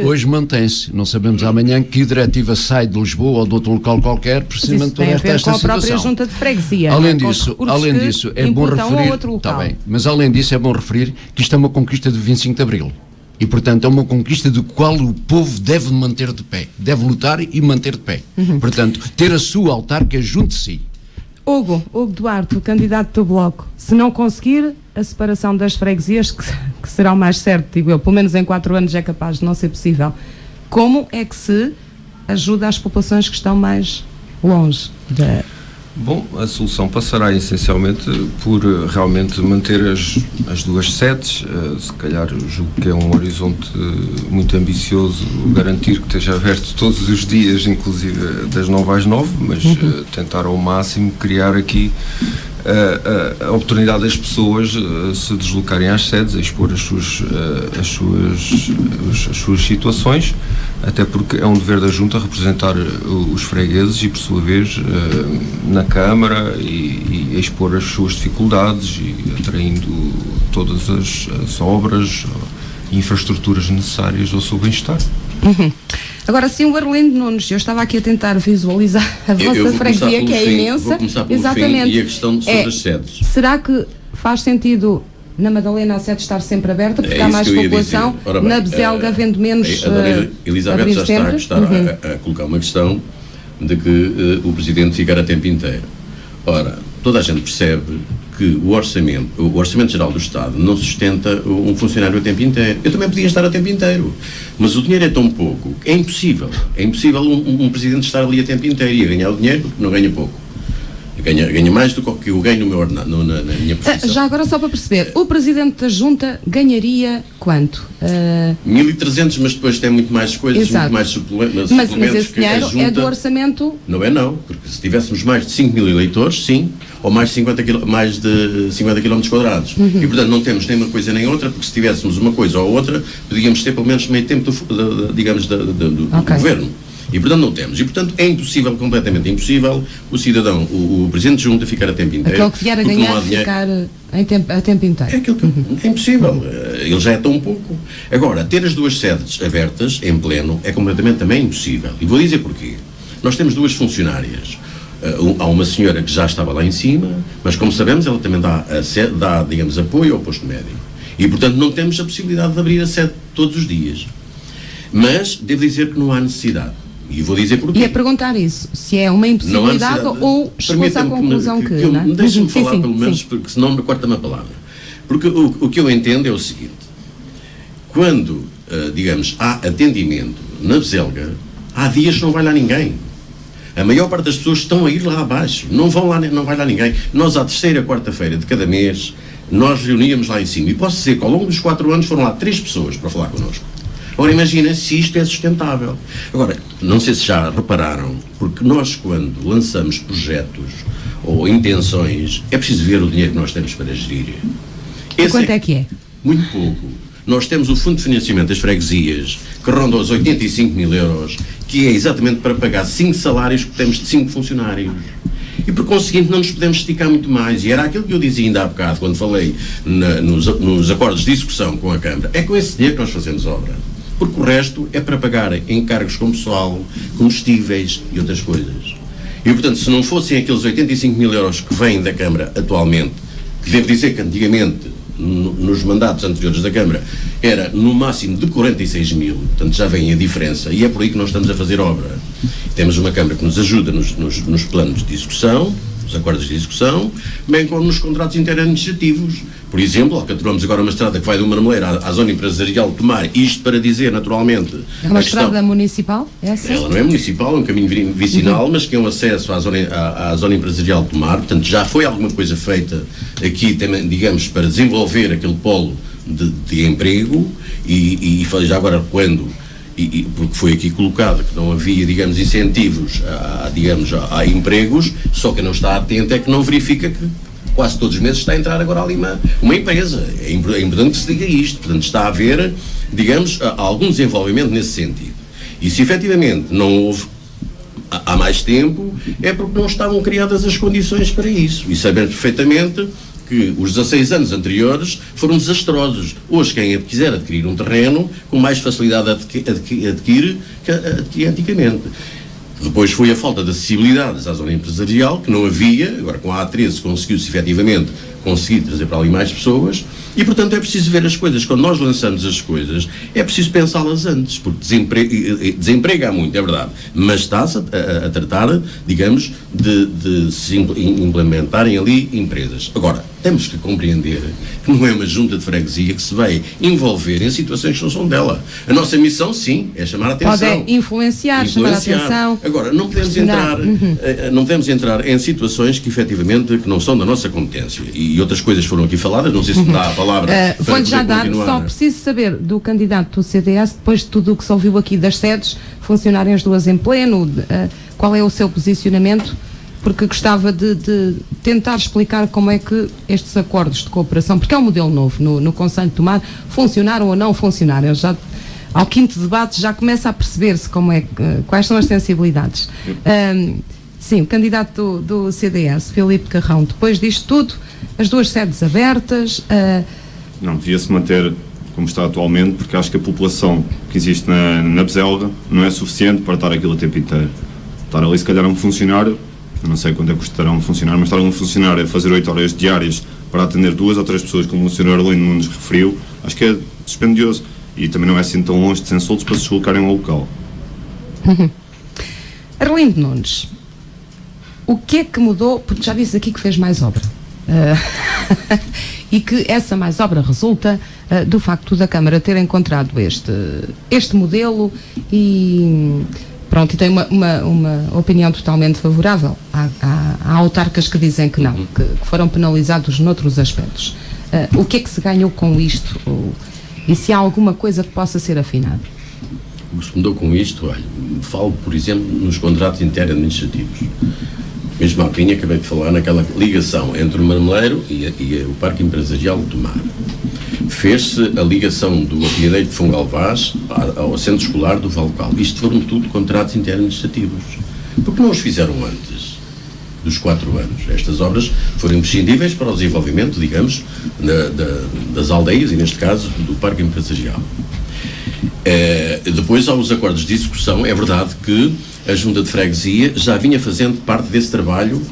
hoje mantém-se. Não sabemos amanhã que diretiva sai de Lisboa ou de outro local qualquer, precisamente por esta situação. Com a própria junta de freguesia. Além disso, é bom referir... Está bem, mas além disso é bom referir que isto é uma conquista do 25 de Abril. E, portanto, é uma conquista do qual o povo deve manter de pé. Deve lutar e manter de pé. Portanto, ter a sua autarca junto de si. Hugo Duarte, o candidato do Bloco, se não conseguir a separação das freguesias, que será o mais certo, digo eu, pelo menos em 4 anos é capaz de não ser possível, como é que se ajuda as populações que estão mais longe da... Bom, a solução passará essencialmente por realmente manter as 2 sedes, se calhar julgo que é um horizonte muito ambicioso garantir que esteja aberto todos os dias, inclusive das 9 às 9, mas tentar ao máximo criar aqui a oportunidade das pessoas se deslocarem às sedes, a expor as suas situações, até porque é um dever da Junta representar os fregueses e, por sua vez, na Câmara e expor as suas dificuldades e atraindo todas as obras e infraestruturas necessárias ao seu bem-estar. Agora sim, o Arlindo Nunes, eu estava aqui a tentar visualizar a vossa freguesia, que é imensa. Vou começar pelo fim e a questão sobre as sedes. Será que faz sentido na Madalena a sede estar sempre aberta, porque há mais população, bem, na Bezelga havendo menos... Elizabeth já está a colocar uma questão de que o Presidente ficar a tempo inteiro. Ora, toda a gente percebe que o Orçamento Geral do Estado não sustenta um funcionário a tempo inteiro. Eu também podia estar a tempo inteiro, mas o dinheiro é tão pouco, é impossível um Presidente estar ali a tempo inteiro e a ganhar o dinheiro, porque não ganha pouco. Ganha mais do que eu ganho no meu ordenado, na minha profissão. Já agora, só para perceber, o Presidente da Junta ganharia quanto? 1.300, mas depois tem muito mais coisas, exato, muito mais suplementos. Mas esse dinheiro Junta, é do orçamento? Não, porque se tivéssemos mais de 5 mil eleitores, sim, ou mais de 50 km quadrados. E, portanto, não temos nem uma coisa nem outra, porque se tivéssemos uma coisa ou outra, podíamos ter pelo menos meio tempo do governo. E, portanto, não temos. E, portanto, é impossível, completamente impossível, o cidadão, o Presidente de Junta ficar a tempo inteiro. Aquele que vier a ganhar, ficar a tempo inteiro. É impossível. Ele já é tão pouco. Agora, ter as 2 sedes abertas, em pleno, é completamente também impossível. E vou dizer porquê. Nós temos 2 funcionárias. Há uma senhora que já estava lá em cima, mas, como sabemos, ela também dá digamos, apoio ao posto médico. E, portanto, não temos a possibilidade de abrir a sede todos os dias. Mas, devo dizer que não há necessidade. E vou dizer porquê. E a perguntar isso, se é uma impossibilidade ou chegou-se à conclusão que não é? Deixe-me falar pelo menos, porque senão me corta-me a palavra. Porque o que eu entendo é o seguinte: quando, digamos, há atendimento na Bezelga, há dias que não vai lá ninguém. A maior parte das pessoas estão a ir lá abaixo, não vai lá ninguém. Nós, à terceira quarta-feira de cada mês, nós reuníamos lá em cima. E posso dizer que ao longo dos 4 anos foram lá 3 pessoas para falar connosco. Ora, imagina se isto é sustentável. Agora, não sei se já repararam, porque nós, quando lançamos projetos ou intenções, é preciso ver o dinheiro que nós temos para gerir. Quanto é que é? Muito pouco. Nós temos o Fundo de Financiamento das Freguesias, que ronda os 85 mil euros, que é exatamente para pagar 5 salários que temos de 5 funcionários. E, por conseguinte, não nos podemos esticar muito mais. E era aquilo que eu dizia ainda há bocado, quando falei nos acordos de execução com a Câmara. É com esse dinheiro que nós fazemos obra. Porque o resto é para pagar encargos com pessoal, combustíveis e outras coisas. E, portanto, se não fossem aqueles 85 mil euros que vêm da Câmara atualmente, que devo dizer que antigamente nos mandatos anteriores da Câmara era no máximo de 46 mil, portanto já vem a diferença, e é por aí que nós estamos a fazer obra. Temos uma Câmara que nos ajuda nos planos de execução, os acordos de execução, bem como nos contratos interadministrativos. Por exemplo, alcatroamos agora uma estrada que vai do Marmeleiro à zona empresarial de Tomar, isto para dizer, naturalmente... É uma estrada municipal? É assim? Ela não é municipal, é um caminho vicinal, mas que é um acesso à zona empresarial de Tomar, portanto já foi alguma coisa feita aqui, também, digamos, para desenvolver aquele polo de emprego, e falei já agora quando... porque foi aqui colocado que não havia, digamos, incentivos a empregos, só que não está atento é que não verifica que quase todos os meses está a entrar agora ali uma empresa. É importante que se diga isto. Portanto, está a haver, digamos, algum desenvolvimento nesse sentido. E se efetivamente não houve há mais tempo, é porque não estavam criadas as condições para isso. E sabemos perfeitamente que os 16 anos anteriores foram desastrosos. Hoje, quem quiser adquirir um terreno, com mais facilidade adquire que antigamente. Depois foi a falta de acessibilidades à zona empresarial, que não havia, agora com a A13 conseguiu-se efetivamente conseguir trazer para ali mais pessoas, e portanto é preciso ver as coisas. Quando nós lançamos as coisas, é preciso pensá-las antes, porque desemprego há muito, é verdade, mas está-se a tratar, digamos, de se implementarem ali empresas. Agora, temos que compreender que não é uma junta de freguesia que se vai envolver em situações que não são dela. A nossa missão, sim, é chamar a atenção. Pode influenciar, chamar a atenção. Agora, não podemos entrar em situações que efetivamente que não são da nossa competência. E outras coisas foram aqui faladas, não sei se me dá a palavra. Vou-lhe já dar, só preciso saber do candidato do CDS, depois de tudo o que se ouviu aqui das sedes, funcionarem as duas em pleno, qual é o seu posicionamento? Porque gostava de tentar explicar como é que estes acordos de cooperação, porque é um modelo novo no Conselho de Tomar, funcionaram ou não funcionaram. Já, ao quinto debate já começa a perceber-se quais são as sensibilidades. Sim, o candidato do CDS, Filipe Carrão, depois disto tudo, as duas sedes abertas... Não, devia-se manter como está atualmente, porque acho que a população que existe na Beselga não é suficiente para estar aquilo o tempo inteiro. Estar ali, se calhar, um funcionário, eu não sei quanto é que custará um funcionário, mas estar um funcionário a fazer 8 horas diárias para atender 2 ou 3 pessoas, como o Sr. Arlindo nos referiu, acho que é dispendioso. E também não é assim tão longe de Sensoltos para se deslocarem ao local. Arlindo Nunes, o que é que mudou? Porque já disse aqui que fez mais obra. E que essa mais obra resulta do facto da Câmara ter encontrado este modelo e pronto, e tem uma opinião totalmente favorável. Há autarcas que dizem que não, que foram penalizados noutros aspectos. O que é que se ganhou com isto? E se há alguma coisa que possa ser afinada? O que se mudou com isto, olha, falo, por exemplo, nos contratos interadministrativos. Mesmo há bocadinho acabei de falar naquela ligação entre o Marmeleiro e o Parque Empresarial de Tomar. Fez-se a ligação do Apiadeiro de Fungalvaz ao Centro Escolar do Valcal. Isto foram tudo contratos interadministrativos. Porque não os fizeram antes dos 4 anos? Estas obras foram imprescindíveis para o desenvolvimento, digamos, das aldeias e, neste caso, do Parque Empresarial. Depois, aos acordos de execução, é verdade que a Junta de Freguesia já vinha fazendo parte desse trabalho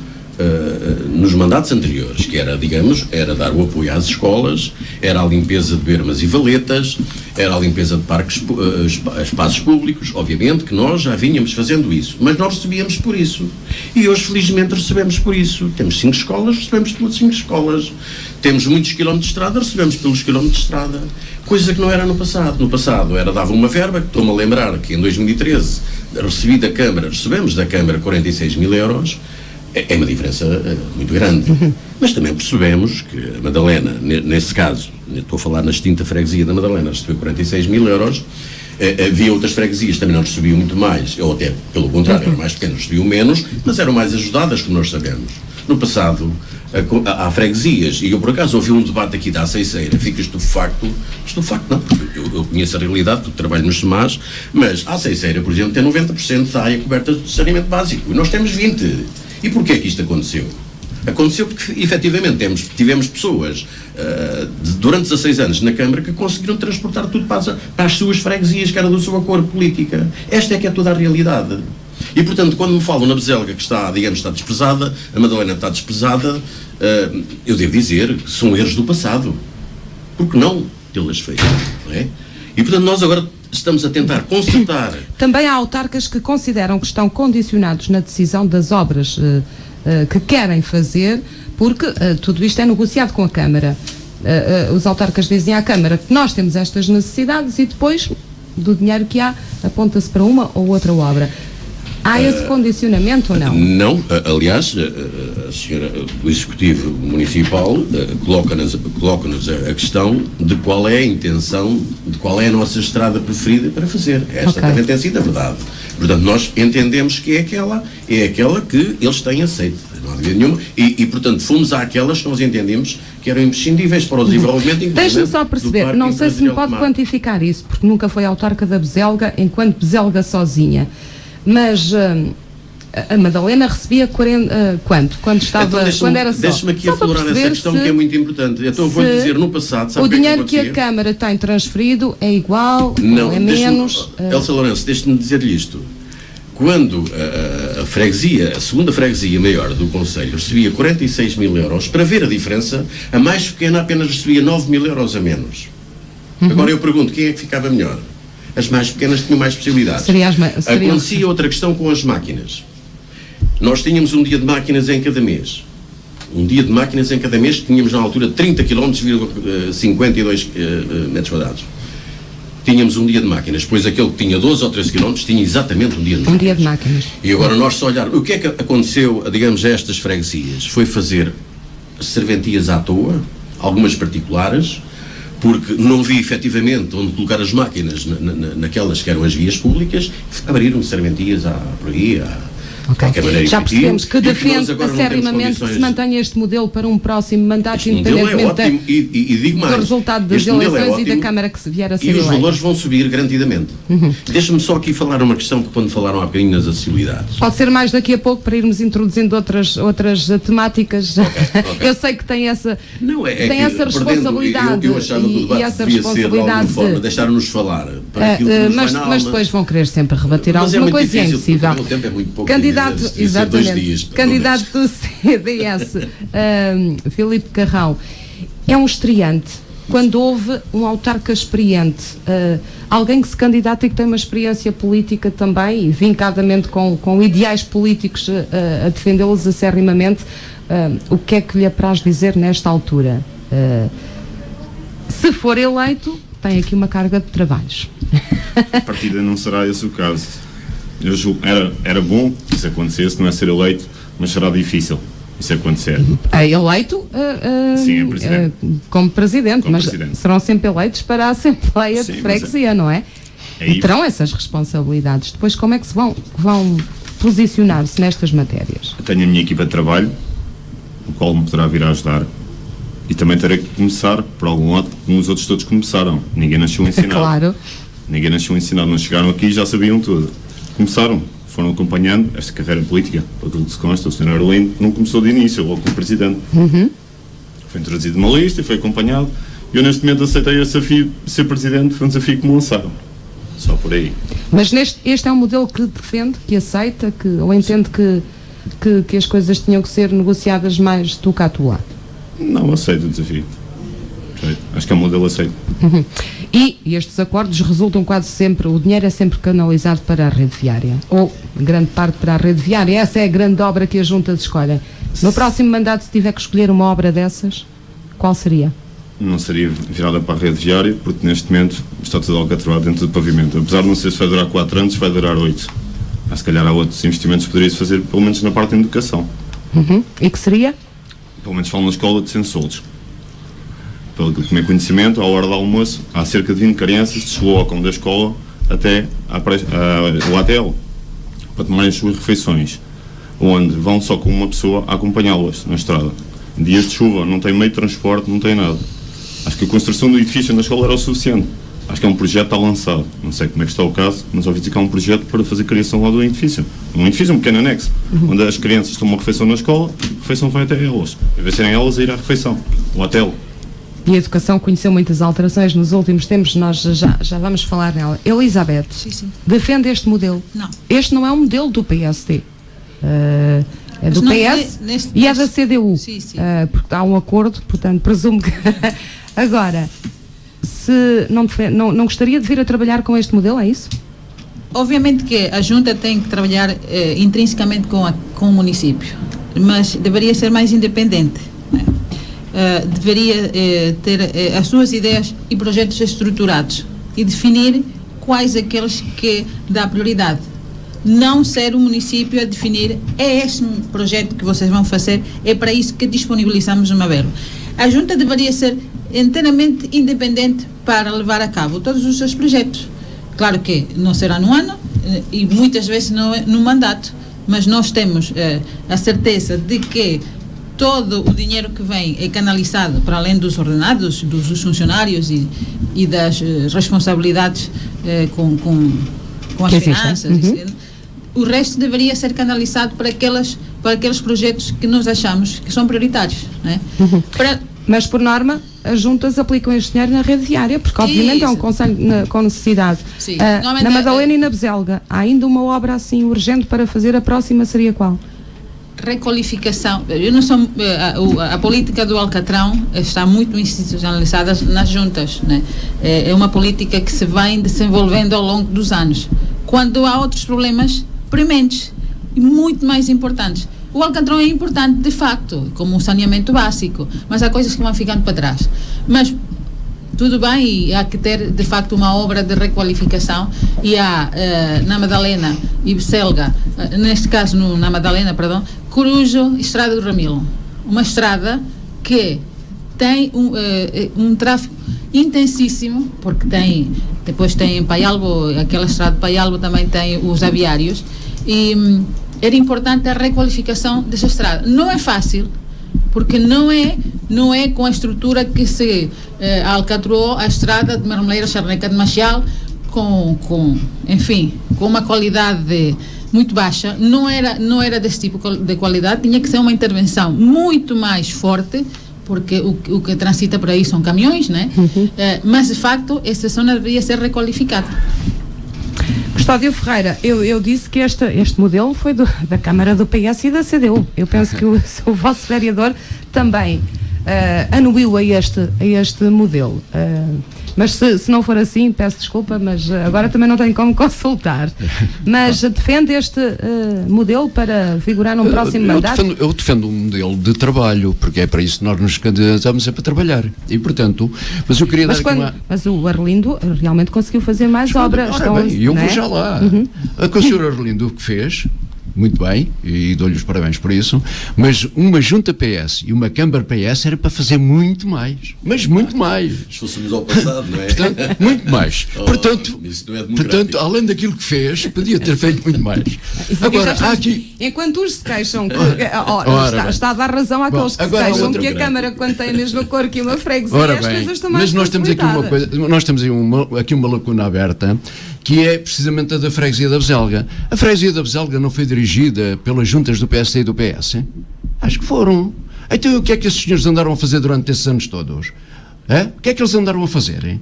nos mandatos anteriores, que era, digamos, era dar o apoio às escolas, era a limpeza de bermas e valetas, era a limpeza de parques, espaços públicos. Obviamente que nós já vínhamos fazendo isso, mas nós recebíamos por isso. E hoje, felizmente, recebemos por isso. Temos 5 escolas, recebemos pelas 5 escolas. Temos muitos quilómetros de estrada, recebemos pelos quilómetros de estrada. Coisa que não era no passado. No passado dava uma verba, que estou-me a lembrar que em 2013 recebemos da Câmara 46 mil euros. É uma diferença muito grande. Mas também percebemos que a Madalena, nesse caso, estou a falar na extinta freguesia da Madalena, recebeu 46 mil euros. Havia outras freguesias que também não recebiam muito mais, ou até, pelo contrário, eram mais pequenas, recebiam menos, mas eram mais ajudadas, como nós sabemos. No passado, há freguesias, e eu por acaso ouvi um debate aqui da Aceiceira, fico estupefacto não, porque eu conheço a realidade, porque trabalho nos SEMAS, mas a Aceiceira, por exemplo, tem 90% da área coberta de saneamento básico, e nós temos 20%. E porquê é que isto aconteceu? Aconteceu porque, efetivamente, tivemos pessoas durante 16 anos na Câmara que conseguiram transportar tudo para as suas freguesias, que era do seu acordo política. Esta é que é toda a realidade. E, portanto, quando me falam na Beselga que está, digamos, está desprezada, a Madalena está desprezada, eu devo dizer que são erros do passado. Por que não tê-las feito? Não é? E, portanto, nós agora estamos a tentar consertar. Também há autarcas que consideram que estão condicionados na decisão das obras que querem fazer, porque tudo isto é negociado com a Câmara. Os autarcas dizem à Câmara que nós temos estas necessidades e depois, do dinheiro que há, aponta-se para uma ou outra obra. Há esse condicionamento ou não? Não, aliás, a senhora, o Executivo Municipal coloca-nos a questão de qual é a intenção, de qual é a nossa estrada preferida para fazer. Esta também tem sido a verdade. Portanto, nós entendemos que é aquela que eles têm aceito. Não havia nenhuma. E, portanto, fomos àquelas que nós entendemos que eram imprescindíveis para o desenvolvimento. Deixe-me só perceber, não sei se me pode quantificar isso, porque nunca foi autarca da Bezelga enquanto Bezelga sozinha. Mas a Madalena recebia 40, quanto? Quando estava, então, quando era só. Deixe-me aqui aflorar essa questão que é muito importante. Então vou-lhe dizer, no passado, sabe o dinheiro que a Câmara tem transferido é igual, não é menos? Elsa Lourenço, deixe-me dizer-lhe isto. Quando a freguesia, a segunda freguesia maior do Conselho recebia 46 mil euros, para ver a diferença, a mais pequena apenas recebia 9 mil euros a menos. Agora eu pergunto, quem é que ficava melhor? As mais pequenas tinham mais possibilidades. Acontecia outra questão com as máquinas. Nós tínhamos um dia de máquinas em cada mês. Um dia de máquinas em cada mês, tínhamos na altura 30 km, 52 metros quadrados. Tínhamos um dia de máquinas, pois aquele que tinha 12 ou 13 km tinha exatamente um dia de máquinas. Um dia de máquinas. E agora nós só olhar, o que é que aconteceu, digamos, a estas freguesias? Foi fazer serventias à toa, algumas particulares, porque não vi efetivamente onde colocar as máquinas naquelas que eram as vias públicas, abriram serventias por aí, qualquer maneira. Já percebemos que defende acerrimamente que se mantenha este modelo para um próximo mandato, este independentemente e digo mais, do resultado das eleições e da Câmara que se vier a ser eleita. E os valores vão subir garantidamente. Deixa-me só aqui falar uma questão que quando falaram há bocadinho nas acessibilidades. Pode ser mais daqui a pouco para irmos introduzindo outras temáticas. Okay. Eu sei que tem essa, tem essa responsabilidade. Eu achava que o debate devia ser de alguma forma, deixar-nos falar. Mas depois vão querer sempre rebater alguma coisa e é impossível. O tempo é muito pouco. Candidato do CDS, Filipe Carrão, é um estreante. Quando houve um autarca experiente, alguém que se candidata e que tem uma experiência política também, e vincadamente com ideais políticos a defendê-los acerrimamente, o que é que lhe apraz dizer nesta altura? Se for eleito, tem aqui uma carga de trabalhos. A partida não será esse o caso. Eu julgo, era bom que isso acontecesse, não é ser eleito, mas será difícil isso acontecer. É eleito sim, é presidente. Como presidente, mas serão sempre eleitos para a Assembleia de Freguesia, não é? E terão essas responsabilidades. Depois, como é que se vão posicionar-se nestas matérias? Eu tenho a minha equipa de trabalho, o qual me poderá vir a ajudar, e também terei que começar por algum lado, como os outros todos começaram. Ninguém nasceu ensinado. Claro. Ninguém nasceu ensinado, não chegaram aqui e já sabiam tudo. Começaram, foram acompanhando esta carreira política, para tudo que se consta. O Sr. Arlindo não começou de início, logo como presidente. Foi introduzido numa lista e foi acompanhado. E eu neste momento aceitei esse desafio de ser presidente, foi um desafio que me lançaram. Só por aí. Mas este é um modelo que defende, que aceita, ou entende que as coisas tinham que ser negociadas mais do que a tua? Não, aceito o desafio. Acho que é um modelo aceito. E estes acordos resultam quase sempre, o dinheiro é sempre canalizado para a rede viária, ou grande parte para a rede viária. Essa é a grande obra que as juntas escolhem. No próximo mandato, se tiver que escolher uma obra dessas, qual seria? Não seria virada para a rede viária, porque neste momento está tudo alcatroado dentro do pavimento. Apesar de não sei se vai durar 4 anos, vai durar 8. Se calhar há outros investimentos que poderia-se fazer, pelo menos na parte da educação. E que seria? Pelo menos falo na escola de Sensoldos. Pelo que tomei conhecimento, à hora do almoço, há cerca de 20 crianças que se deslocam da escola até ao ATL, para tomarem as suas refeições, onde vão só com uma pessoa a acompanhá-las na estrada. Em dias de chuva, não tem meio de transporte, não tem nada. Acho que a construção do edifício na escola era o suficiente. Acho que é um projeto a lançar. Não sei como é que está o caso, mas ouvi dizer que há um projeto para fazer criação lá do edifício. Um edifício, um pequeno anexo, onde as crianças tomam uma refeição na escola, a refeição vai até elas. Em vez de serem elas a ir à refeição, ao hotel. E a educação conheceu muitas alterações nos últimos tempos, nós já vamos falar nela. Elizabeth, defende este modelo? Não. Este não é um modelo do PSD. É do PS e é da CDU. Sim. Porque há um acordo, portanto, presumo que Agora, se não gostaria de vir a trabalhar com este modelo, é isso? Obviamente que a Junta tem que trabalhar intrinsecamente com o município, mas deveria ser mais independente, né? Deveria ter as suas ideias e projetos estruturados e definir quais aqueles que dá prioridade. Não ser o município a definir, é este projeto que vocês vão fazer, é para isso que disponibilizamos uma verba. A Junta deveria ser inteiramente independente para levar a cabo todos os seus projetos. Claro que não será no ano e muitas vezes não no mandato, mas nós temos a certeza de que todo o dinheiro que vem é canalizado para além dos ordenados, dos funcionários e das responsabilidades com as finanças. O resto deveria ser canalizado para aqueles projetos que nós achamos que são prioritários, né? Mas, por norma, as juntas aplicam este dinheiro na rede viária, porque, obviamente, é um concelho com necessidade. Na Madalena e na Bezelga, há ainda uma obra assim urgente para fazer, a próxima seria qual? Requalificação. Eu não sou, a política do Alcatrão está muito institucionalizada nas juntas, né? É uma política que se vai desenvolvendo ao longo dos anos. Quando há outros problemas prementes e muito mais importantes. O Alcatrão é importante, de facto, como um saneamento básico, mas há coisas que vão ficando para trás. Mas tudo bem, e há que ter, de facto, uma obra de requalificação, e há na Madalena e Bezelga, neste caso na Madalena, perdão, Corujo, Estrada do Ramilo. Uma estrada que tem um tráfego intensíssimo, porque depois tem Paialbo, aquela estrada de Paialbo também tem os aviários, e era importante a requalificação dessa estrada. Não é fácil, porque não é com a estrutura que se alcatroou a estrada de Marmeleira Charneca de Machal, com uma qualidade muito baixa. Não era desse tipo de qualidade, tinha que ser uma intervenção muito mais forte, porque o que transita por aí são caminhões, né? Mas de facto essa zona deveria ser requalificada. Custódio Ferreira, eu disse que este modelo foi da Câmara do PS e da CDU. Eu penso que o vosso vereador também anuiu a este modelo. Mas se não for assim, peço desculpa, mas agora também não tenho como consultar. Mas defende este modelo para vigorar num próximo mandato? Eu defendo um modelo de trabalho, porque é para isso que nós nos candidatamos, é para trabalhar. E, portanto, mas eu queria Mas o Arlindo realmente conseguiu fazer mais obras. Eu vou já lá. O que o Sr. Arlindo fez, muito bem, e dou-lhe os parabéns por isso, mas uma junta PS e uma Câmara PS era para fazer muito mais, mas muito mais. Se fôssemos ao passado, não é? Portanto, muito mais. Isso não é portanto, além daquilo que fez, podia ter feito muito mais. Agora, há aqui... Enquanto uns se queixam, está a dar razão àqueles que se queixam que a Câmara, quando tem a mesma cor que uma freguesia, as coisas estão mais mas nós temos aqui uma coisa, nós temos aqui uma lacuna aberta, que é precisamente a da freguesia da Bezelga. A freguesia da Bezelga não foi dirigida pelas juntas do PSD e do PS? Acho que foram. Então o que é que esses senhores andaram a fazer durante esses anos todos? O que é que eles andaram a fazer, hein?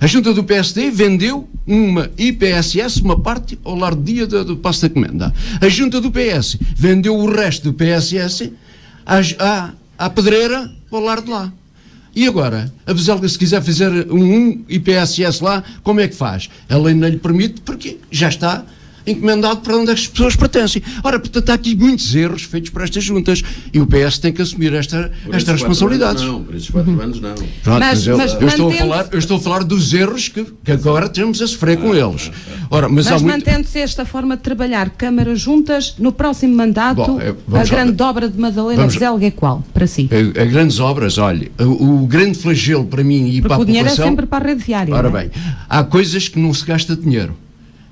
A junta do PSD vendeu uma IPSS, uma parte, ao lar de dia do Passo da Comenda. A junta do PS vendeu o resto do PSS à pedreira ao lar de lá. E agora, a Bezelga, se quiser fazer um IPSS lá, como é que faz? A lei não lhe permite, porque já está encomendado para onde as pessoas pertencem. Ora, portanto, há aqui muitos erros feitos por estas juntas e o PS tem que assumir esta responsabilidade. Não, por esses 4 anos não. Pronto, mas eu estou a falar dos erros que agora temos a sofrer com eles. Ora, mas mantendo-se esta forma de trabalhar Câmara juntas, no próximo mandato, a grande obra de Madalena Bezelga é qual, para si? As grandes obras, olha, o grande flagelo para mim e para a população... Porque o dinheiro é sempre para a rede viária. Ora bem, há coisas que não se gasta dinheiro,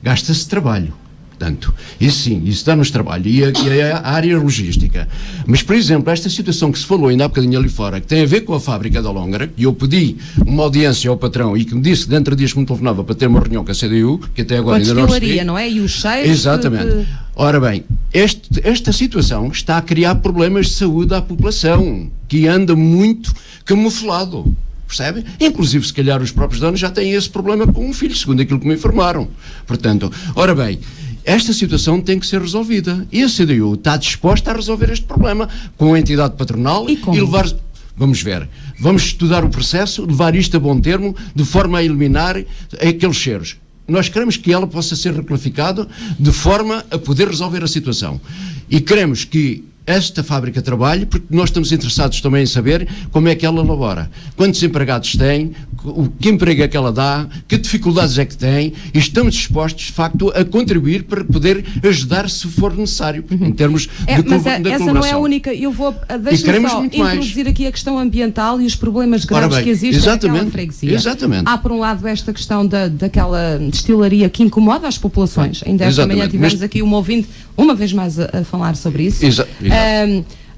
gasta-se trabalho. Portanto, isso sim, isso dá-nos trabalho e a área logística. Mas, por exemplo, esta situação que se falou ainda há bocadinho ali fora, que tem a ver com a fábrica da Longara, e eu pedi uma audiência ao patrão e que me disse que dentro de dias que me telefonava para ter uma reunião com a CDU, que até agora ainda não recebi. Não é? E os cheiros... Exatamente. Ora bem, esta situação está a criar problemas de saúde à população, que anda muito camuflado. Percebe? Inclusive, se calhar, os próprios donos já têm esse problema com um filho, segundo aquilo que me informaram. Portanto, ora bem, esta situação tem que ser resolvida. E a CDU está disposta a resolver este problema com a entidade patronal e levar... vamos ver. Vamos estudar o processo, levar isto a bom termo, de forma a eliminar aqueles cheiros. Nós queremos que ela possa ser requalificada de forma a poder resolver a situação. E queremos que esta fábrica trabalhe, porque nós estamos interessados também em saber como é que ela elabora. Quantos empregados tem, que emprego é que ela dá, que dificuldades é que tem, e estamos dispostos, de facto, a contribuir para poder ajudar se for necessário, em termos de colaboração. Mas essa não é a única. Eu vou, deixa-me só introduzir aqui a questão ambiental e os problemas graves que existem naquela freguesia. Exatamente. Há, por um lado, esta questão daquela destilaria que incomoda as populações. Ainda esta manhã tivemos aqui uma ouvinte, uma vez mais, a falar sobre isso.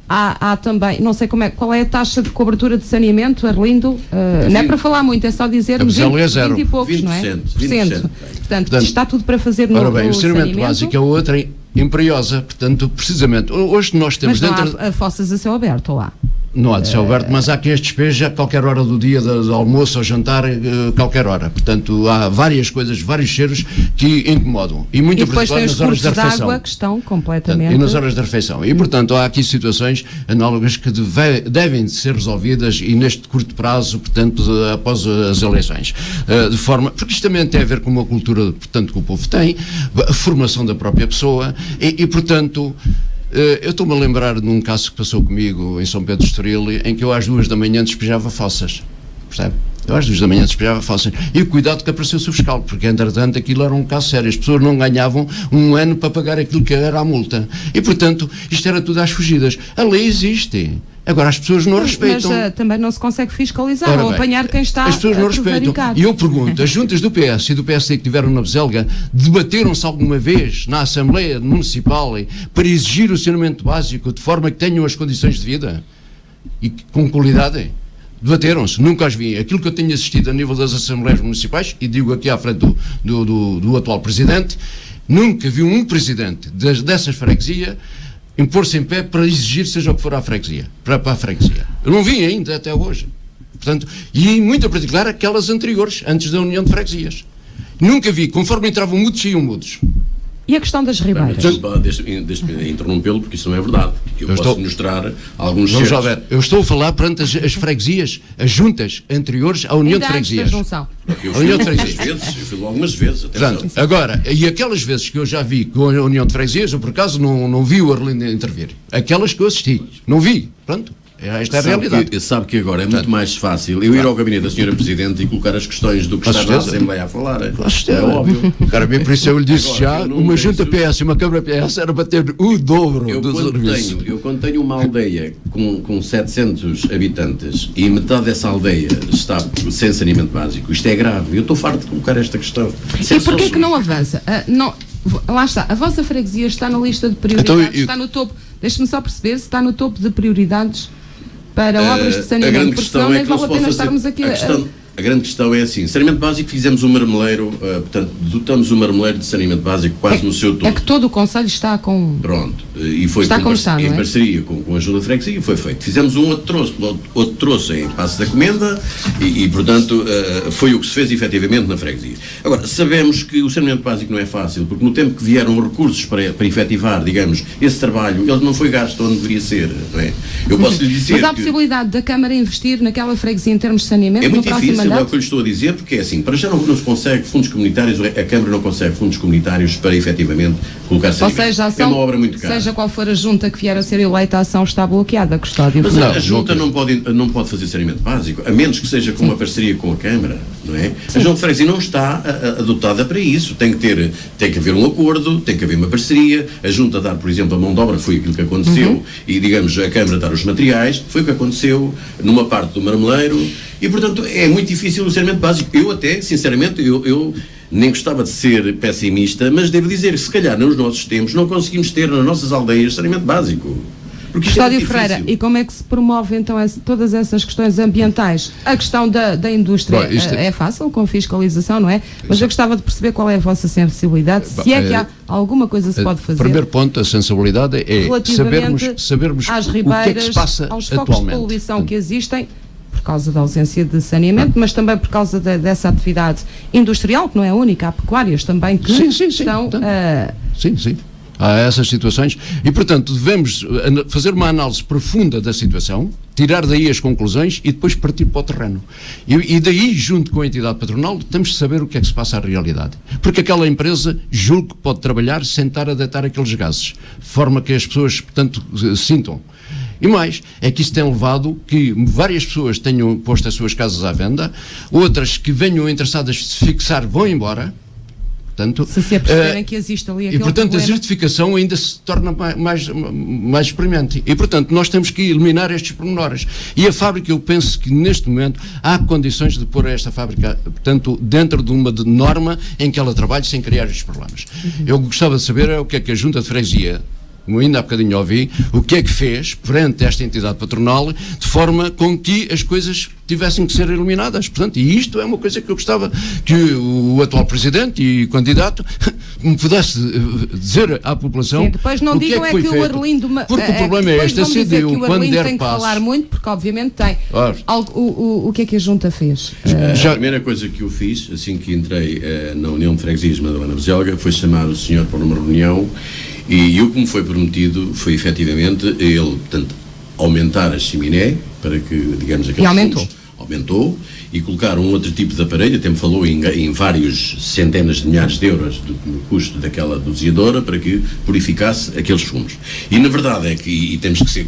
Há também, não sei qual é a taxa de cobertura de saneamento, Arlindo, não é para falar muito, é só dizermos 20 e poucos, 20%, não é? 20%. Portanto, está tudo para fazer no o saneamento básico é outra imperiosa, portanto, precisamente, hoje nós temos mas não há fossas a céu aberto lá. Não há de céu aberto, mas há quem as despeja a qualquer hora do dia, do almoço ou jantar, qualquer hora. Portanto, há várias coisas, vários cheiros que incomodam. E muito particular nas horas da refeição. Água que estão completamente... E nas horas da refeição. E, portanto, há aqui situações análogas que devem ser resolvidas e neste curto prazo, portanto, após as eleições. De forma... Porque isto também tem a ver com uma cultura, portanto, que o povo tem, a formação da própria pessoa e portanto... Eu estou-me a lembrar de um caso que passou comigo em São Pedro de Estoril, em que eu às 2 da manhã despejava fossas, percebe? Eu às 2 da manhã despejava fossas. E o cuidado que apareceu-se o fiscal, porque entretanto aquilo era um caso sério, as pessoas não ganhavam um ano para pagar aquilo que era a multa. E portanto, isto era tudo às fugidas. A lei existe. Agora as pessoas não respeitam. Mas também não se consegue fiscalizar ou apanhar quem está as pessoas não respeitam. E eu pergunto, as juntas do PS e do PSD que tiveram na Beselga debateram-se alguma vez na Assembleia Municipal para exigir o saneamento básico de forma que tenham as condições de vida e com qualidade? Debateram-se, nunca as vi. Aquilo que eu tenho assistido a nível das Assembleias Municipais, e digo aqui à frente do atual Presidente, nunca vi um Presidente dessas freguesias impor-se em pé para exigir seja o que for a freguesia, para a freguesia. Eu não vi ainda até hoje. Portanto, e muito em particular aquelas anteriores, antes da União de Freguesias. Nunca vi, conforme entravam mudos, saíam mudos. E a questão das ribeiras? Deixe-me interrompê-lo, porque isso não é verdade. Eu posso mostrar alguns Vamos lá ver. Eu estou a falar perante as freguesias, as juntas anteriores à União de Freguesias. Eu fui algumas vezes. Portanto, agora, e aquelas vezes que eu já vi com a União de Freguesias, eu por acaso não vi o Arlindo intervir. Aquelas que eu assisti, não vi. Pronto. Esta é a realidade. Sabe que agora é muito mais fácil eu ir ao gabinete da Sra. Presidente e colocar as questões do que está na Assembleia a falar. É óbvio. Cara, bem, por isso eu lhe disse agora, já, uma junta PS e uma Câmara PS era para ter o dobro dos serviços. Eu quando tenho uma aldeia com 700 habitantes e metade dessa aldeia está sem saneamento básico, isto é grave. Eu estou farto de colocar esta questão. E porquê que não avança? Lá está, a vossa freguesia está na lista de prioridades, então, está no topo. Deixe-me só perceber se está no topo de prioridades para obras de saneamento, porque senão nem vale a pena estarmos aqui a grande questão é assim, saneamento básico, fizemos um marmeleiro, portanto, dotamos o marmeleiro de saneamento básico quase no seu todo. É que todo o Conselho está com... Pronto, e foi está em parceria com a ajuda da freguesia, foi feito. Fizemos um outro troço em Passo da Comenda e portanto, foi o que se fez efetivamente na freguesia. Agora, sabemos que o saneamento básico não é fácil, porque no tempo que vieram recursos para efetivar, digamos, esse trabalho, ele não foi gasto onde deveria ser, não é? Eu posso lhe dizer Mas há a possibilidade da Câmara investir naquela freguesia em termos de saneamento no próximo mandato? É o que eu lhe estou a dizer, porque é assim, para já não se consegue fundos comunitários, a Câmara não consegue fundos comunitários para efetivamente colocar saneamento. Ou seja, é uma obra muito cara. Seja qual for a junta que vier a ser eleita, a ação está bloqueada, Custódio. Mas a junta não pode fazer saneamento básico, a menos que seja com uma parceria com a Câmara, não é? Sim. A junta de freguesia não está adotada para isso, tem que haver um acordo, tem que haver uma parceria, a junta dar, por exemplo, a mão de obra, foi aquilo que aconteceu, e digamos, a Câmara dar os materiais, foi o que aconteceu numa parte do marmeleiro, e portanto é muito difícil o saneamento básico. Eu até, sinceramente, eu nem gostava de ser pessimista, mas devo dizer que se calhar nos nossos tempos não conseguimos ter nas nossas aldeias saneamento básico. Custódio Ferreira, e como é que se promove então todas essas questões ambientais? A questão da indústria é fácil com fiscalização, não é? Mas eu gostava de perceber qual é a vossa sensibilidade, se é que há alguma coisa que se pode fazer. O primeiro ponto, a sensibilidade é sabermos às ribeiras, o que é que se passa aos focos atualmente. de poluição que existem, por causa da ausência de saneamento, mas também por causa dessa atividade industrial, que não é única, há pecuárias também que estão... Sim. Há essas situações e, portanto, devemos fazer uma análise profunda da situação, tirar daí as conclusões e depois partir para o terreno. E daí, junto com a entidade patronal, temos de saber o que é que se passa à realidade. Porque aquela empresa, julgo que pode trabalhar sem estar a deitar aqueles gases, de forma que as pessoas, portanto, sintam. E mais, é que isso tem levado que várias pessoas tenham posto as suas casas à venda, outras que venham interessadas em se fixar vão embora. Portanto, se aperceberem que existe ali aquele e, portanto, problema. a certificação ainda se torna mais experimento. E, portanto, nós temos que eliminar estes pormenores. E a fábrica, eu penso que, neste momento, há condições de pôr esta fábrica, portanto, dentro de uma norma em que ela trabalhe sem criar estes problemas. Eu gostava de saber o que é que a Junta de Freguesia, como ainda há bocadinho ouvi, o que é que fez perante esta entidade patronal de forma com que as coisas tivessem que ser eliminadas. Portanto, e isto é uma coisa que eu gostava que o atual Presidente e candidato me pudesse dizer à população. Sim, depois não digam é que o Arlindo... Porque o problema é este, a CDU, quando der tem que passos... falar muito, porque obviamente tem. O que é que a Junta fez? A primeira coisa que eu fiz, assim que entrei na União de Freguesias Madalena Bezelga, foi chamar o senhor para uma reunião. E o que me foi prometido foi, efetivamente, ele, portanto, aumentar a chaminé para que, digamos, aqueles aumentou, e colocar um outro tipo de aparelho, até me falou em vários centenas de milhares de euros no custo daquela doseadora para que purificasse aqueles fumos. E, na verdade, é que, e temos que ser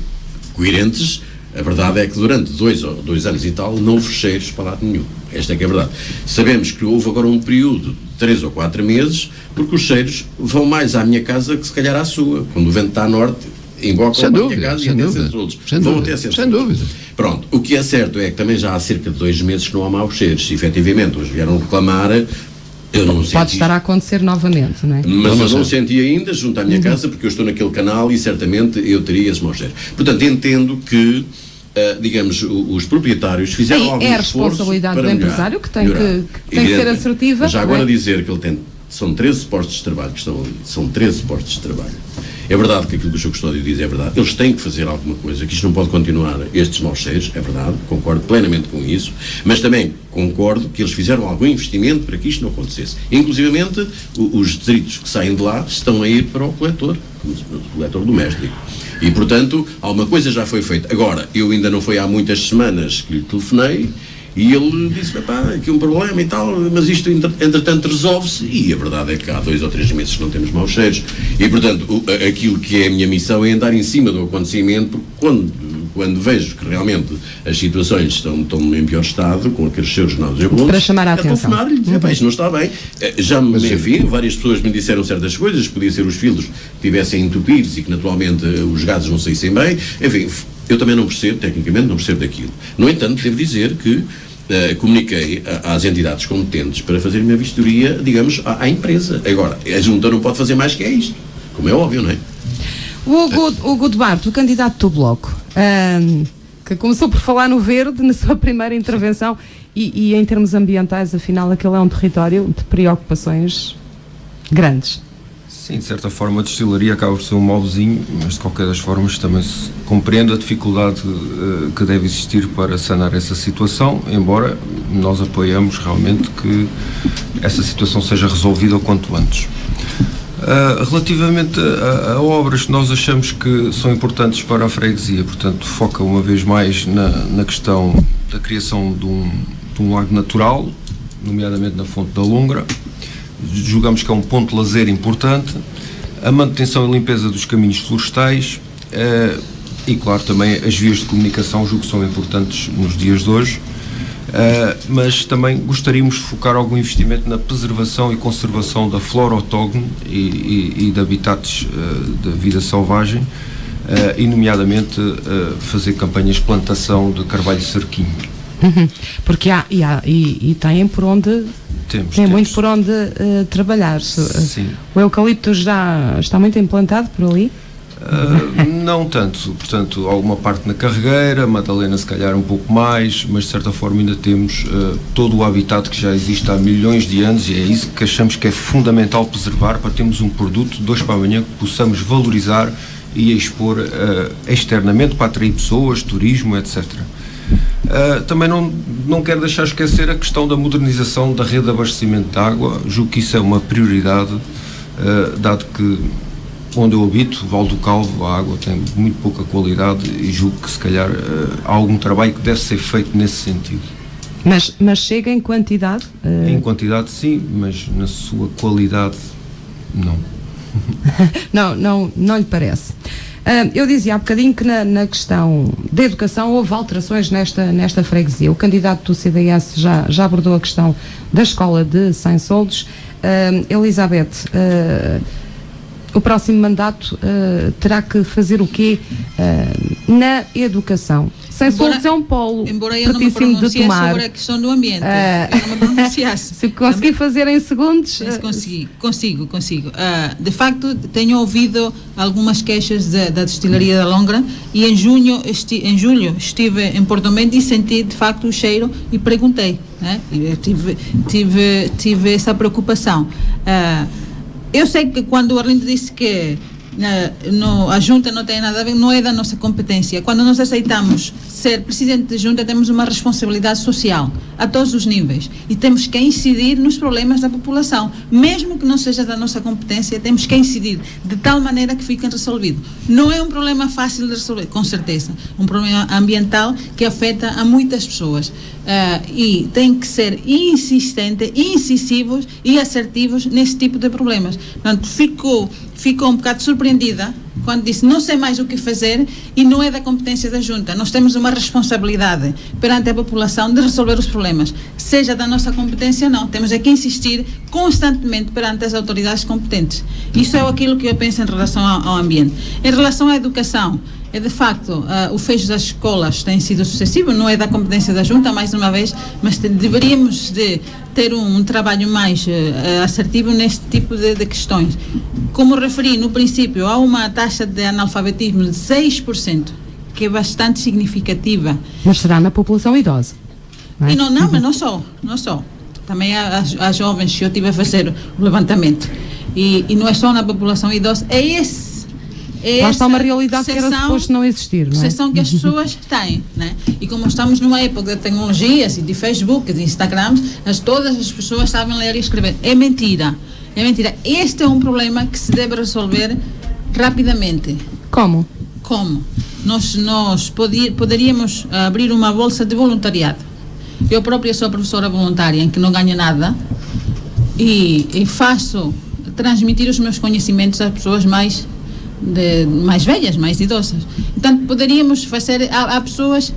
coerentes, a verdade é que durante 2 anos e tal não houve cheiros para lado nenhum. Esta é que é a verdade. Sabemos que houve agora um período de 3 ou 4 meses, porque os cheiros vão mais à minha casa que se calhar à sua. Quando o vento está a norte, invoca a minha casa e até Centros. Vão até Centros. Sem dúvida. Pronto, o que é certo é que também já há cerca de 2 meses que não há maus cheiros. Se efetivamente hoje vieram reclamar, eu não senti. Pode estar a acontecer novamente, não é? Mas eu não senti ainda junto à minha casa, porque eu estou naquele canal e certamente eu teria esse mau cheiro. Portanto, entendo que, digamos, os proprietários fizeram algum esforço. É a responsabilidade do empresário que tem que ser assertiva. Mas já agora dizer que ele tem, são 13 postos de trabalho que estão ali, são 13 postos de trabalho. É verdade que aquilo que o Sr. Custódio diz é verdade, eles têm que fazer alguma coisa, que isto não pode continuar, estes maus cheiros, é verdade, concordo plenamente com isso, mas também concordo que eles fizeram algum investimento para que isto não acontecesse. Inclusivamente, os detritos que saem de lá estão a ir para o coletor doméstico. E, portanto, alguma coisa já foi feita. Agora, eu ainda não foi há muitas semanas que lhe telefonei, e ele disse, pá, aqui um problema e tal, mas isto entretanto resolve-se, e a verdade é que há 2 ou 3 meses que não temos maus cheiros. E, portanto, aquilo que é a minha missão é andar em cima do acontecimento, porque quando vejo que realmente as situações estão em pior estado, com aqueles seus novos abusos, para chamar a atenção. Telefonar e dizer, isto não está bem. Já me, enfim, várias pessoas me disseram certas coisas, podia ser os filtros que estivessem entupidos e que naturalmente os gases não saíssem bem, enfim. Eu também não percebo, tecnicamente, não percebo daquilo. No entanto, devo dizer que comuniquei às entidades competentes para fazer uma vistoria, digamos, à empresa. Agora, a Junta não pode fazer mais que é isto, como é óbvio, não é? O Hugo Duarte, o candidato do Bloco, que começou por falar no verde na sua primeira intervenção e em termos ambientais, afinal, aquele é um território de preocupações grandes. Sim, de certa forma a destilaria acaba por ser um mau vizinho, mas de qualquer das formas também se compreende a dificuldade que deve existir para sanar essa situação, embora nós apoiamos realmente que essa situação seja resolvida o quanto antes. Relativamente a obras que nós achamos que são importantes para a freguesia, portanto foca uma vez mais na questão da criação de um lago natural, nomeadamente na Fonte da Lungra. Julgamos que é um ponto de lazer importante, a manutenção e limpeza dos caminhos florestais e, claro, também as vias de comunicação, julgo que são importantes nos dias de hoje, mas também gostaríamos de focar algum investimento na preservação e conservação da flora autóctone e de habitats da vida selvagem, e, nomeadamente, fazer campanhas de plantação de carvalho cerquinho. Porque têm por onde... Temos. Muito por onde trabalhar. Sim. O eucalipto já está muito implantado por ali? Não tanto. Portanto, alguma parte na Carregueira, Madalena se calhar um pouco mais, mas de certa forma ainda temos todo o habitat que já existe há milhões de anos, e é isso que achamos que é fundamental preservar para termos um produto de hoje para amanhã que possamos valorizar e expor externamente para atrair pessoas, turismo, etc. Também não quero deixar esquecer a questão da modernização da rede de abastecimento de água. Julgo que isso é uma prioridade, dado que onde eu habito, Val do Calvo, a água tem muito pouca qualidade e julgo que se calhar há algum trabalho que deve ser feito nesse sentido. Mas chega em quantidade? Em quantidade sim, mas na sua qualidade não. Não lhe parece. Eu dizia há bocadinho que na questão da educação houve alterações nesta freguesia. O candidato do CDS já abordou a questão da escola de Sainsoldos. Elizabeth, o próximo mandato terá que fazer o quê na educação? Sainsoldos é um polo embora eu não me pertíssimo de pronunciasse tomar. sobre a questão do ambiente, eu não me pronunciasse. Se conseguir fazer em segundos... Consigo. De facto, tenho ouvido algumas queixas da destilaria da Longra e em julho estive em Porto Mendo e senti de facto o cheiro e perguntei, né? Tive essa preocupação. Eu sei que quando o Arlindo disse que a junta não tem nada a ver, não é da nossa competência. Quando nós aceitamos ser presidente de junta, temos uma responsabilidade social a todos os níveis e temos que incidir nos problemas da população, mesmo que não seja da nossa competência, temos que incidir de tal maneira que fiquem resolvidos. Não é um problema fácil de resolver, com certeza, um problema ambiental que afeta a muitas pessoas e tem que ser insistente, incisivos e assertivos nesse tipo de problemas. Portanto, ficou um bocado surpreendida quando disse não sei mais o que fazer e não é da competência da junta. Nós temos uma responsabilidade perante a população de resolver os problemas, seja da nossa competência ou não. Temos que insistir constantemente perante as autoridades competentes. Isso é aquilo que eu penso em relação ao ambiente. Em relação à educação, de facto, o fecho das escolas tem sido sucessivo, não é da competência da junta, mais uma vez, mas deveríamos de ter um trabalho mais assertivo neste tipo de questões. Como referi no princípio, há uma taxa de analfabetismo de 6%, que é bastante significativa. Mas será na população idosa? Não é? E mas não só. Também há jovens, que eu estive a fazer o levantamento. E não é só na população idosa, Lá está uma realidade que era suposto não existir, não é? Percepção que as pessoas têm, né? E como estamos numa época de tecnologias e de Facebook, de Instagram, todas as pessoas sabem ler e escrever. É mentira. Este é um problema que se deve resolver rapidamente. Como? Nós poderíamos abrir uma bolsa de voluntariado. Eu própria sou professora voluntária em que não ganho nada e faço transmitir os meus conhecimentos às pessoas mais velhas, mais idosas. Portanto, poderíamos fazer a pessoas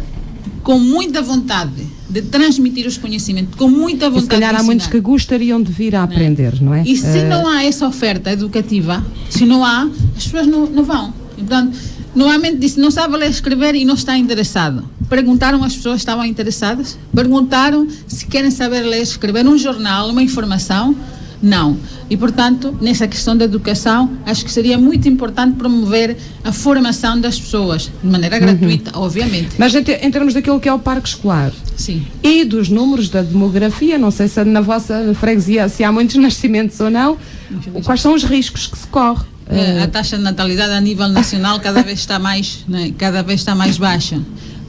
com muita vontade de transmitir os conhecimentos, com muita vontade de ensinar. Se calhar há muitos que gostariam de vir a aprender, não é? E se não há essa oferta educativa, se não há, as pessoas não vão. E, portanto, normalmente disse, não sabe ler e escrever e não está interessado. Perguntaram as pessoas se estavam interessadas? Perguntaram se querem saber ler e escrever um jornal, uma informação? Não. E, portanto, nessa questão da educação, acho que seria muito importante promover a formação das pessoas, de maneira gratuita, obviamente. Mas em termos daquilo que é o parque escolar, sim, e dos números da demografia, não sei se na vossa freguesia se há muitos nascimentos ou não, quais são os riscos que se corre? A taxa de natalidade a nível nacional cada vez está mais baixa.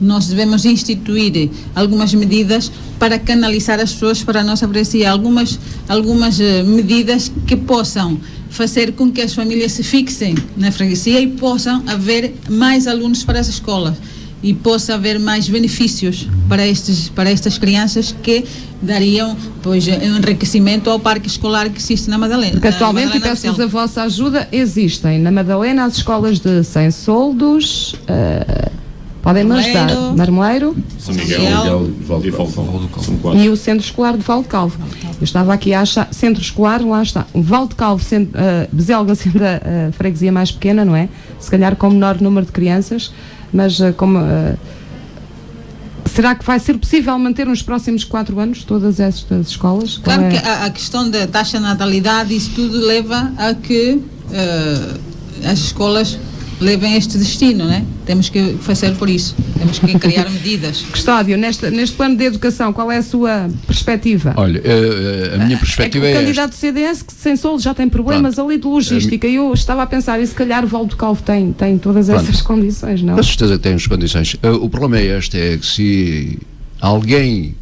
Nós devemos instituir algumas medidas para canalizar as pessoas para a nossa freguesia, algumas medidas que possam fazer com que as famílias se fixem na freguesia e possam haver mais alunos para as escolas e possa haver mais benefícios para estas crianças que dariam, pois, um enriquecimento ao parque escolar que existe na Madalena. Porque atualmente, e peço-vos a vossa ajuda, existem na Madalena as escolas de Sainsoldos, podem-me ajudar, Marmeleiro, São Miguel e Valdo Calvo. e o Centro Escolar de Val de Calvo. Eu estava aqui a achar, Centro Escolar, lá está, o Val de Calvo, Bezelga sendo a freguesia mais pequena, não é? Se calhar com menor número de crianças, mas será que vai ser possível manter nos próximos 4 anos todas estas escolas? Claro que a questão da taxa de natalidade, isso tudo leva a que as escolas levem este destino, né? Temos que fazer por isso, temos que criar medidas. Custódio, neste plano de educação, qual é a sua perspectiva? Olha, a minha perspectiva é é que o candidato do CDS, que sem Sol já tem problemas ali de logística, e eu estava a pensar, e se calhar o Val do Calvo tem todas essas condições, não? Com certeza que tem as condições. O problema é este, é que se alguém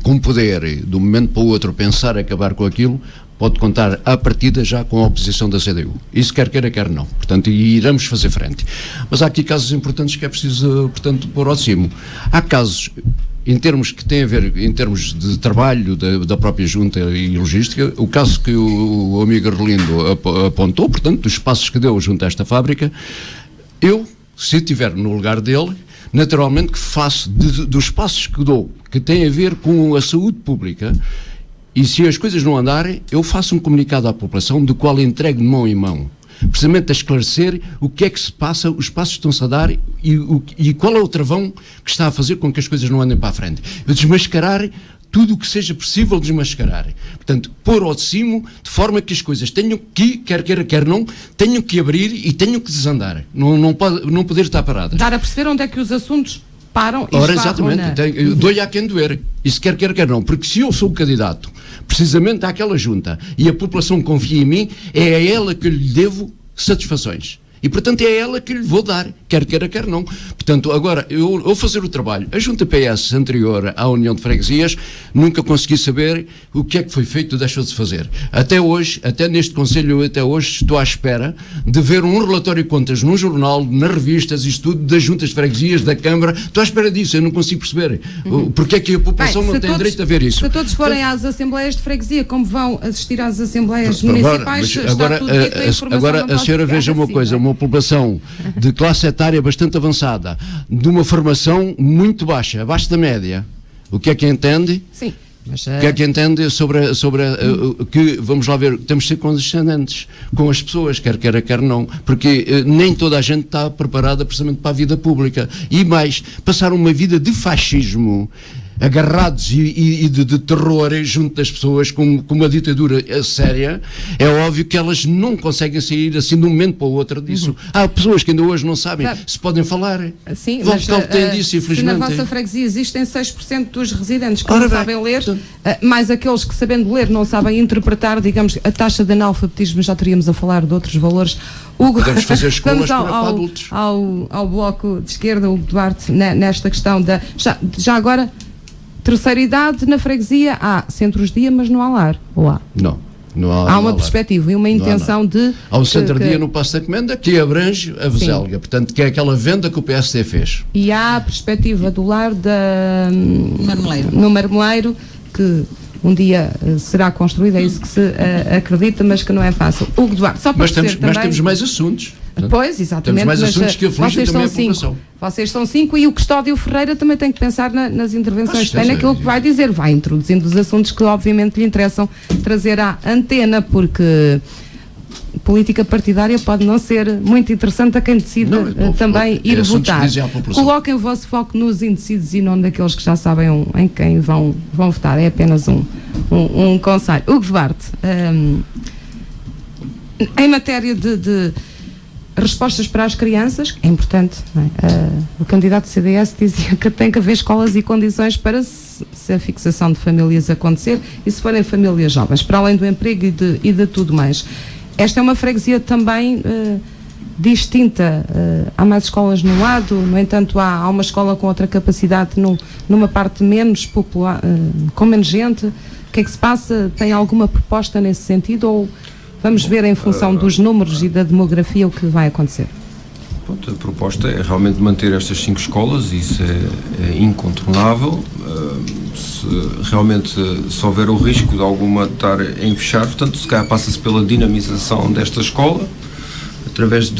com poder, de um momento para o outro, pensar acabar com aquilo, pode contar à partida já com a oposição da CDU. Isso quer queira, quer não. Portanto, iremos fazer frente. Mas há aqui casos importantes que é preciso, portanto, pôr ao cimo. Há casos, em termos que têm a ver, em termos de trabalho da própria Junta e logística, o caso que o amigo Arlindo apontou, portanto, dos passos que deu junto a esta fábrica, eu, se estiver no lugar dele, naturalmente que faço dos passos que dou, que têm a ver com a saúde pública, e se as coisas não andarem, eu faço um comunicado à população, do qual entrego de mão em mão, precisamente a esclarecer o que é que se passa, os passos que estão-se a dar e qual é o travão que está a fazer com que as coisas não andem para a frente. Eu desmascarar tudo o que seja possível desmascarar. Portanto, pôr ao de cimo, de forma que as coisas tenham que, quer queira, quer não, tenham que abrir e tenham que desandar. Não poder estar paradas. Dar a perceber onde é que os assuntos param e ora, exatamente, dou-lhe a quem doer. Isso quer queira, quer não. Porque se eu sou o candidato, precisamente àquela junta, e a população confia em mim, é a ela que lhe devo satisfações. E, portanto, é ela que lhe vou dar, quer queira, quer não. Portanto, agora, eu fazer o trabalho. A Junta PS anterior à União de Freguesias, nunca consegui saber o que é que foi feito ou deixou de se fazer. Até hoje, até neste Conselho, até hoje, estou à espera de ver um relatório de contas num jornal, nas revistas, isto tudo, das Juntas de Freguesias, da Câmara. Estou à espera disso, eu não consigo perceber. Porque é que a população não tem direito a ver isso? Se todos forem às Assembleias de Freguesia, como vão assistir às Assembleias Municipais, agora a senhora veja uma coisa, uma população de classe etária bastante avançada, de uma formação muito baixa, abaixo da média. O que é que entende? Sim. Mas, o que é que entende sobre que, vamos lá ver, temos de ser condescendentes com as pessoas, quer queira, quer não, porque nem toda a gente está preparada precisamente para a vida pública. E mais, passar uma vida de fascismo, agarrados e de terror junto das pessoas, com uma ditadura séria, é óbvio que elas não conseguem sair assim de um momento para o outro disso. Há pessoas que ainda hoje não sabem se podem falar. Sim, mas disso, se na vossa freguesia existem 6% dos residentes que não sabem ler, mais aqueles que, sabendo ler, não sabem interpretar, digamos, a taxa de analfabetismo, já teríamos a falar de outros valores. Hugo, podemos fazer escolas vamos para adultos. Ao Bloco de Esquerda, Hugo Duarte, nesta questão da... Já agora... Terceira idade, na freguesia, há centros-dia, mas não há lar, ou há? Não há. Há uma perspectiva e uma intenção de... Há um centro-dia no Paço da Comenda que abrange a Veselga, portanto, que é aquela venda que o PSD fez. E há a perspectiva do lar no Marmeleiro, que um dia será construída, é isso que se acredita, mas que não é fácil. Hugo Duarte, só para mas temos mais assuntos. Pois, exatamente. Temos mais assuntos que afligem também a população. Vocês são 5 e o Custódio Ferreira também tem que pensar nas intervenções que tem, naquilo que vai dizer. Vai introduzindo os assuntos que obviamente lhe interessam trazer à antena, porque política partidária pode não ser muito interessante a quem decide também ir votar. Coloquem o vosso foco nos indecisos e não naqueles que já sabem em quem vão votar. É apenas um conselho. Hugo Duarte, em matéria de respostas para as crianças, é importante, não é? O candidato do CDS dizia que tem que haver escolas e condições para se a fixação de famílias acontecer e se forem famílias jovens, para além do emprego e de tudo mais. Esta é uma freguesia também distinta. Há mais escolas no lado, no entanto há uma escola com outra capacidade numa parte menos popular, com menos gente. O que é que se passa? Tem alguma proposta nesse sentido ou vamos ver em função dos números e da demografia o que vai acontecer? Pronto, a proposta é realmente manter estas 5 escolas, isso é incontornável. Se houver o risco de alguma estar em fechar, portanto, se calhar passa-se pela dinamização desta escola, através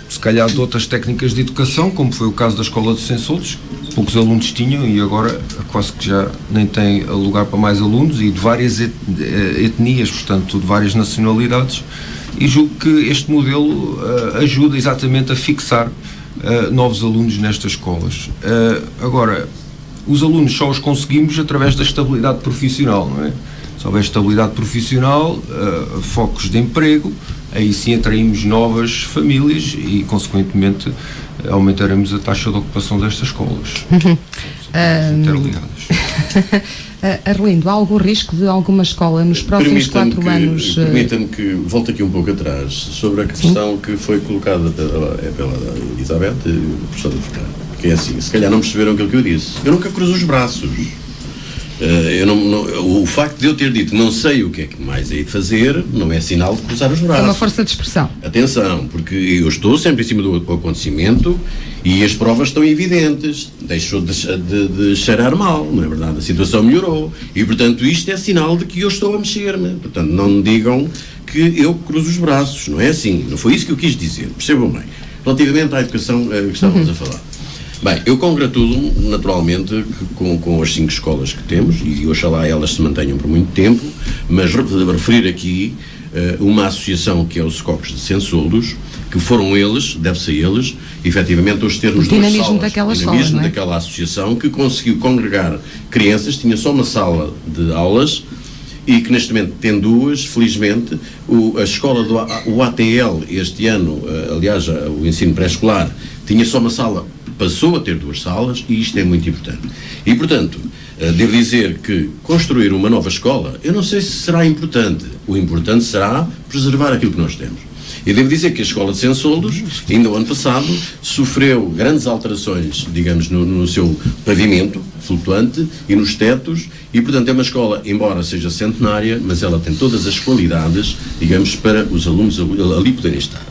se calhar de outras técnicas de educação, como foi o caso da escola de Sensoldos, poucos alunos tinham e agora quase que já nem tem lugar para mais alunos e de várias etnias, portanto, de várias nacionalidades, e julgo que este modelo ajuda exatamente a fixar novos alunos nestas escolas. Agora, os alunos só os conseguimos através da estabilidade profissional, não é? Se houver estabilidade profissional, focos de emprego, aí sim atraímos novas famílias e, consequentemente, aumentaremos a taxa de ocupação destas escolas. Interligadas. Arlindo, há algum risco de alguma escola nos próximos 4 anos? Permita-me que volte aqui um pouco atrás sobre a questão que foi colocada pela Elizabeth e o professor Fernando, que é assim, se calhar não perceberam aquilo que eu disse. Eu nunca cruzo os braços. O facto de eu ter dito não sei o que é que mais hei de fazer não é sinal de cruzar os braços. É uma força de expressão. Atenção, porque eu estou sempre em cima do acontecimento e as provas estão evidentes. Deixou de cheirar mal, não é verdade? A situação melhorou e, portanto, isto é sinal de que eu estou a mexer-me. Portanto, não me digam que eu cruzo os braços. Não é assim. Não foi isso que eu quis dizer. Percebam bem. Relativamente à educação que estávamos a falar. Bem, eu congratulo-me, naturalmente, com as 5 escolas que temos, e oxalá elas se mantenham por muito tempo, mas referir aqui uma associação que é o SCOCS de Sensoldos, que foram eles, deve-se a eles, efetivamente, os termos o dinamismo daquela escola, não é? Daquela associação que conseguiu congregar crianças, tinha só uma sala de aulas, e que neste momento tem 2, felizmente. A escola o ATL este ano, aliás, o ensino pré-escolar, tinha só uma sala, passou a ter 2 salas, e isto é muito importante. E, portanto, devo dizer que construir uma nova escola, eu não sei se será importante. O importante será preservar aquilo que nós temos. E devo dizer que a escola de Sensoldos, ainda o ano passado, sofreu grandes alterações, digamos, no seu pavimento flutuante e nos tetos, e, portanto, é uma escola, embora seja centenária, mas ela tem todas as qualidades, digamos, para os alunos ali poderem estar.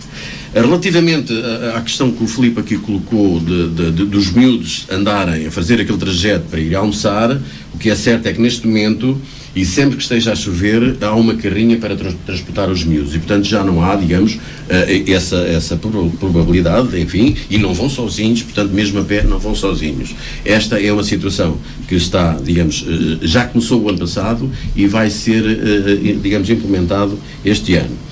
Relativamente à questão que o Filipe aqui colocou dos miúdos andarem a fazer aquele trajeto para ir almoçar, o que é certo é que neste momento, e sempre que esteja a chover, há uma carrinha para transportar os miúdos e, portanto, já não há, digamos, essa probabilidade, enfim, e não vão sozinhos, portanto, mesmo a pé não vão sozinhos. Esta é uma situação que está, digamos, já começou o ano passado e vai ser, digamos, implementado este ano.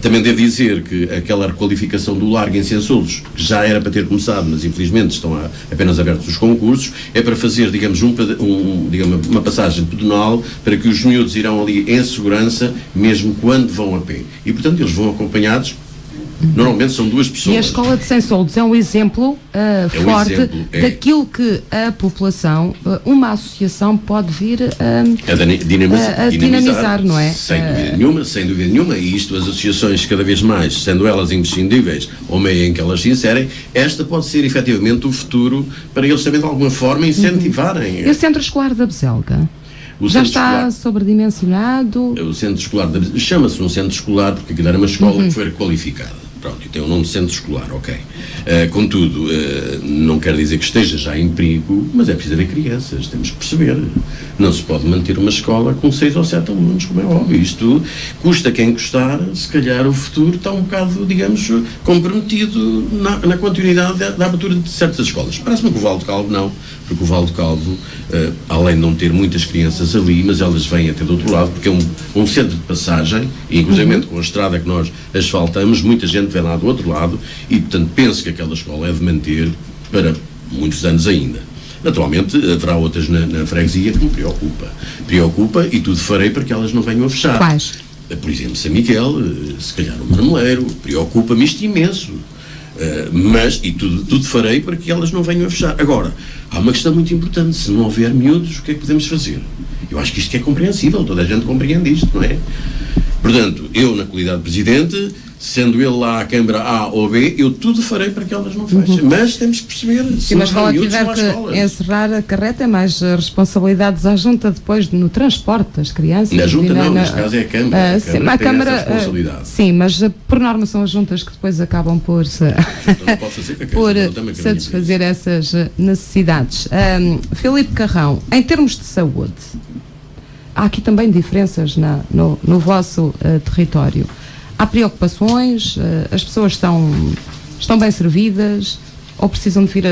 Também devo dizer que aquela requalificação do Largo em Sensoldos, que já era para ter começado, mas infelizmente estão apenas abertos os concursos, é para fazer, digamos, digamos, uma passagem pedonal para que os miúdos irão ali em segurança, mesmo quando vão a pé. E, portanto, eles vão acompanhados. Normalmente são 2 pessoas. E a escola de Sensoldos é um exemplo forte daquilo que a população, uma associação pode vir a dinamizar, não é? Sem dúvida nenhuma, e isto, as associações cada vez mais, sendo elas imprescindíveis ao meio em que elas se inserem, esta pode ser efetivamente o futuro para eles também de alguma forma incentivarem. E o Centro Escolar da Bezelga? Já está sobredimensionado? O Centro Escolar da Bezelga chama-se um centro escolar porque aquilo era uma escola que foi requalificada. Pronto, e tem o nome de centro escolar, ok. Contudo, não quer dizer que esteja já em perigo, mas é preciso haver crianças, temos que perceber. Não se pode manter uma escola com 6 ou 7 alunos, como é óbvio. Isto custa quem custar, se calhar o futuro está um bocado, digamos, comprometido na continuidade da abertura de certas escolas. Parece-me que o Val do Calvo não, porque o Val do Calvo, além de não ter muitas crianças ali, mas elas vêm até do outro lado, porque é um centro de passagem, e inclusive com a estrada que nós asfaltamos, muita gente vem lá do outro lado, e portanto penso que aquela escola é de manter para muitos anos ainda. Naturalmente haverá outras na freguesia que me preocupa, e tudo farei para que elas não venham a fechar. Quais? Por exemplo, São Miguel, se calhar o Marmeleiro, preocupa-me isto imenso. Mas, e tudo farei para que elas não venham a fechar. Agora, há uma questão muito importante: se não houver miúdos, o que é que podemos fazer? Eu acho que isto é compreensível, toda a gente compreende isto, não é? Portanto, eu, na qualidade de presidente, sendo ele lá a Câmara A ou B, eu tudo farei para que elas não fechem. Mas temos que perceber, se mas ela tiver que encerrar a carreta, é mais responsabilidades à Junta depois no transporte das crianças. Na Junta não, neste caso é a Câmara. A Câmara tem essa responsabilidade. Sim, mas por norma são as juntas que depois acabam por satisfazer essas necessidades. Filipe Carrão, em termos de saúde, há aqui também diferenças no vosso território. Há preocupações? As pessoas estão bem servidas? Ou precisam de vir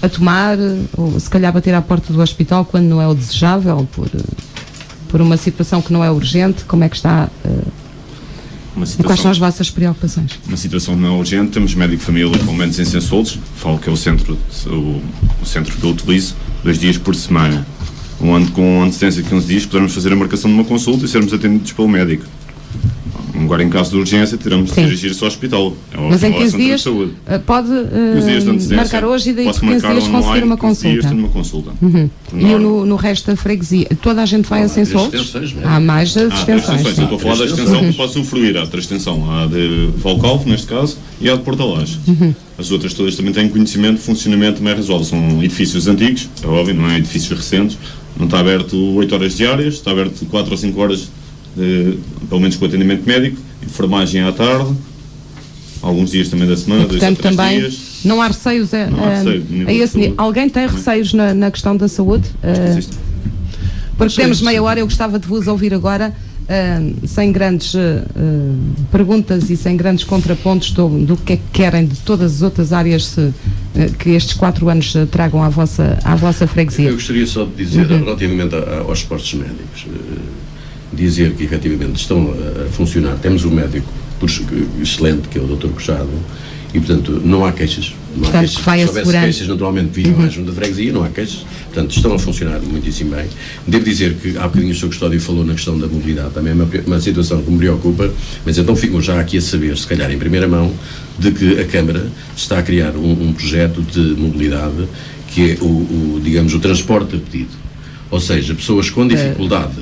a tomar? Ou se calhar bater à porta do hospital quando não é o desejável, por uma situação que não é urgente? Como é que está? Quais são as vossas preocupações? Uma situação que não é urgente, temos médico de família, pelo menos em Sensoldos, falo que é o centro que eu utilizo, 2 dias por semana. Com antecedência de 15 dias, podemos fazer a marcação de uma consulta e sermos atendidos pelo médico. Um Agora, em caso de urgência, teremos de dirigir-se ao hospital. Mas em 15 dias pode marcar hoje e daí por 15 dias conseguir uma consulta. E no resto da freguesia, toda a gente vai a Sensolves? Há mais extensões. Eu estou a falar da extensão que posso usufruir. Há outra extensão, há de Valcalvo, neste caso, e há de Porto Alage. As outras todas também têm conhecimento, funcionamento também resolve. São edifícios antigos, é óbvio, não é edifícios recentes. Não está aberto 8 horas diárias, está aberto 4 ou 5 horas, pelo menos com atendimento médico, enfermagem à tarde, alguns dias também da semana, 2 ou 3 dias. Não há receios a esse nível. Alguém tem receios na questão da saúde? Porque temos meia hora, eu gostava de vos ouvir agora, sem grandes perguntas e sem grandes contrapontos do que é que querem de todas as outras áreas que estes 4 anos tragam à vossa freguesia. Eu gostaria só de dizer, relativamente aos postos médicos, dizer que efetivamente estão a funcionar. Temos um médico excelente, que é o Dr. Cochado, e portanto não há queixas. Não há queixas. Se houvesse queixas, naturalmente vinham à junta de freguesia, não há queixas. Portanto, estão a funcionar muitíssimo bem. Devo dizer que há bocadinho o Sr. Custódio falou na questão da mobilidade, também é uma situação que me preocupa, mas então fico já aqui a saber, se calhar em primeira mão, de que a Câmara está a criar um projeto de mobilidade que é digamos, o transporte a pedido. Ou seja, pessoas com dificuldade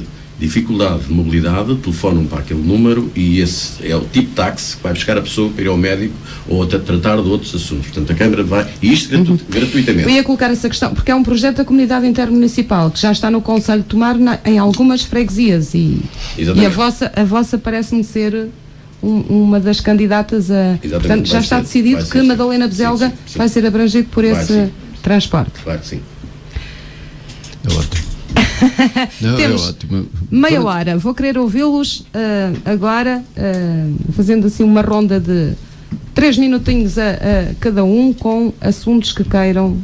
de mobilidade, telefonam para aquele número e esse é o tipo de táxi que vai buscar a pessoa para ir ao médico ou a tratar de outros assuntos. Portanto, a Câmara vai, e isto gratuitamente. Eu ia colocar essa questão, porque é um projeto da Comunidade Intermunicipal que já está no Conselho de Tomar em algumas freguesias e a vossa parece-me ser uma das candidatas a... Portanto, já está decidido que Madalena Bezelga vai ser abrangido por esse transporte. Claro que sim. É ótimo. Temos meia hora. Vou querer ouvi-los agora, fazendo assim uma ronda de 3 minutinhos a cada um, com assuntos que queiram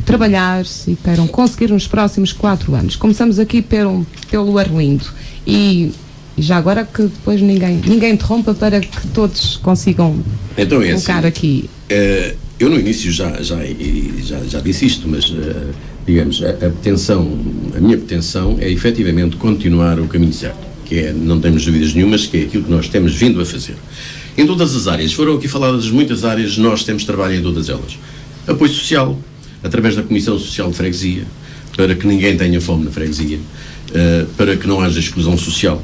trabalhar e queiram conseguir nos próximos 4 anos. Começamos aqui pelo Arlindo e já agora que depois ninguém interrompa para que todos consigam então colocar aqui. Eu no início já disse isto, mas digamos, a minha pretensão é efetivamente continuar o caminho certo, que é, não temos dúvidas nenhumas, que é aquilo que nós temos vindo a fazer. Em todas as áreas, foram aqui faladas muitas áreas, nós temos trabalho em todas elas. Apoio social, através da Comissão Social de Freguesia, para que ninguém tenha fome na freguesia, para que não haja exclusão social.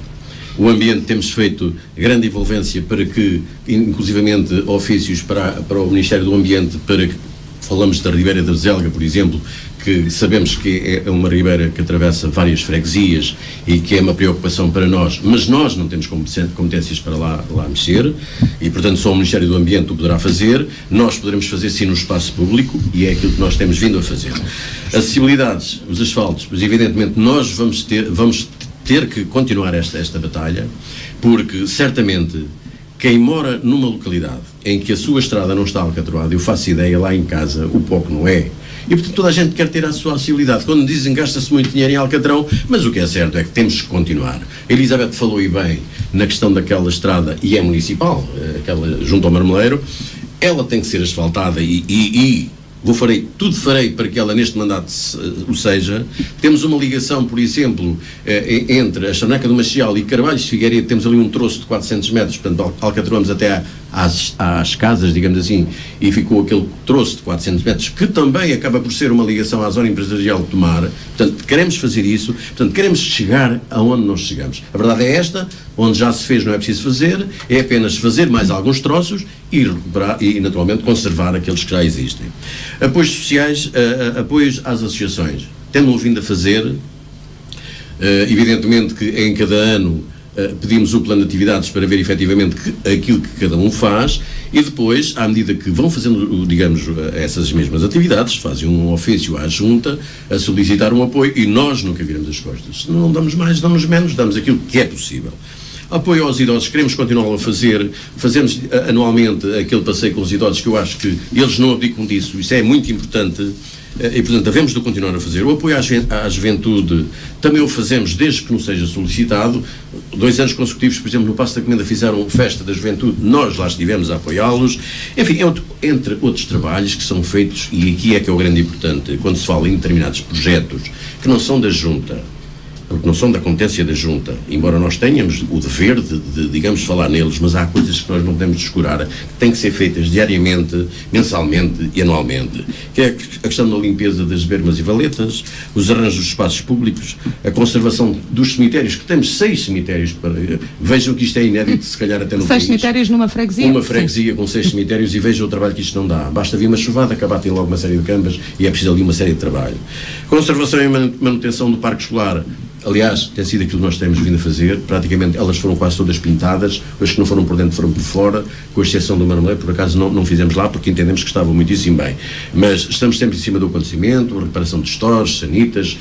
O ambiente, temos feito grande envolvência para que, inclusivamente, ofícios para o Ministério do Ambiente, para que, falamos da Ribeira da Bezelga, por exemplo, que sabemos que é uma ribeira que atravessa várias freguesias e que é uma preocupação para nós, mas nós não temos competências para lá mexer e, portanto, só o Ministério do Ambiente o poderá fazer. Nós poderemos fazer sim no espaço público e é aquilo que nós temos vindo a fazer. Acessibilidades, os asfaltos, mas evidentemente nós vamos ter que continuar esta batalha, porque certamente quem mora numa localidade em que a sua estrada não está alcatroada, eu faço ideia lá em casa, o pouco não é. E portanto toda a gente quer ter a sua acessibilidade. Quando dizem gasta-se muito dinheiro em Alcatrão, mas o que é certo é que temos que continuar. A Elizabeth falou e bem na questão daquela estrada, e é municipal, aquela junto ao Marmeleiro, ela tem que ser asfaltada e farei para que ela neste mandato o seja. Temos uma ligação, por exemplo, entre a Charneca do Maciel e Carvalhos de Figueiredo, temos ali um troço de 400 metros, portanto alcatroamos até às casas, digamos assim, e ficou aquele troço de 400 metros, que também acaba por ser uma ligação à zona empresarial de Tomar. Portanto, queremos fazer isso, portanto, queremos chegar aonde nós chegamos. A verdade é esta, onde já se fez não é preciso fazer, é apenas fazer mais alguns troços e recuperar e, naturalmente, conservar aqueles que já existem. Apoios sociais, apoios às associações. Temos vindo a fazer, evidentemente que em cada ano pedimos o plano de atividades para ver efetivamente aquilo que cada um faz e depois, à medida que vão fazendo, digamos, essas mesmas atividades, fazem um ofício à junta a solicitar um apoio e nós nunca viramos as costas. Se não damos mais, damos menos, damos aquilo que é possível. Apoio aos idosos, queremos continuar a fazer, fazemos anualmente aquele passeio com os idosos que eu acho que eles não abdicam disso, isso é muito importante e portanto devemos de continuar a fazer. O apoio à juventude também o fazemos desde que nos seja solicitado. 2 anos consecutivos, por exemplo, no Paço da Comenda fizeram festa da juventude, nós lá estivemos a apoiá-los. Enfim, entre outros trabalhos que são feitos, e aqui é que é o grande importante, quando se fala em determinados projetos que não são da Junta, porque não são da competência da Junta, embora nós tenhamos o dever de digamos, falar neles, mas há coisas que nós não podemos descurar, que têm que ser feitas diariamente, mensalmente e anualmente, que é a questão da limpeza das bermas e valetas, os arranjos dos espaços públicos, a conservação dos cemitérios, que temos 6 cemitérios, vejam que isto é inédito, se calhar até no 6 país. cemitéririos numa freguesia? Uma freguesia com 6 cemitérios, e vejam o trabalho que isto não dá. Basta vir uma chuvada, acabar de ter logo uma série de cambas e é preciso ali uma série de trabalho. Conservação e manutenção do parque escolar. Aliás, tem sido aquilo que nós temos vindo a fazer. Praticamente elas foram quase todas pintadas, as que não foram por dentro foram por fora, com exceção do Marmelé, por acaso não fizemos lá porque entendemos que estavam muitíssimo bem. Mas estamos sempre em cima do acontecimento, a reparação de stores, sanitas,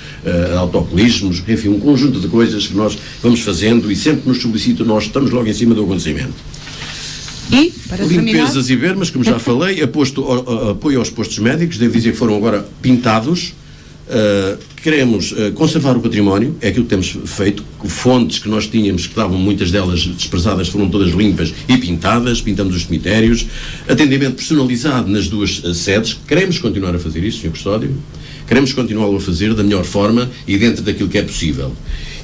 autocolismos, enfim, um conjunto de coisas que nós vamos fazendo, e sempre que nos solicitam nós estamos logo em cima do acontecimento. E, para limpezas e bermas, como já falei, apoio aos postos médicos, devo dizer que foram agora pintados. Queremos conservar o património, é aquilo que temos feito. Fontes que nós tínhamos, que estavam muitas delas desprezadas, foram todas limpas e pintadas. Pintamos os cemitérios, atendimento personalizado nas 2 sedes. Queremos continuar a fazer isso, Sr. Custódio, queremos continuá-lo a fazer da melhor forma e dentro daquilo que é possível.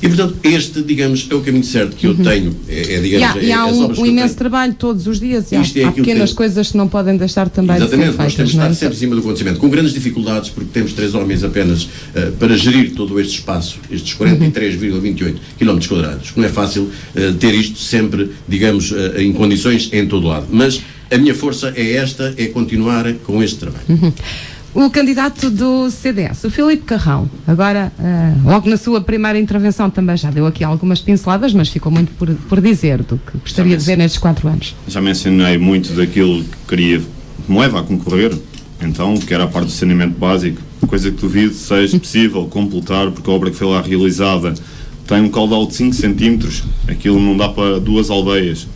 E, portanto, este, digamos, é o caminho certo que eu tenho. Digamos, e há um imenso trabalho todos os dias, e há pequenas coisas que não podem deixar também de ser feitas. Exatamente, nós temos de estar sempre em cima do acontecimento, com grandes dificuldades, porque temos 3 homens apenas para gerir todo este espaço, estes 43,28 km², que não é fácil ter isto sempre, digamos, em condições em todo lado. Mas a minha força é esta, é continuar com este trabalho. O candidato do CDS, o Filipe Carrão, agora, logo na sua primeira intervenção também já deu aqui algumas pinceladas, mas ficou muito por dizer do que gostaria de ver nestes 4 anos. Já mencionei muito daquilo que queria, que me leva a concorrer, então, que era a parte do saneamento básico, coisa que duvido seja possível completar, porque a obra que foi lá realizada tem um caudal de 5 centímetros, aquilo não dá para 2 aldeias.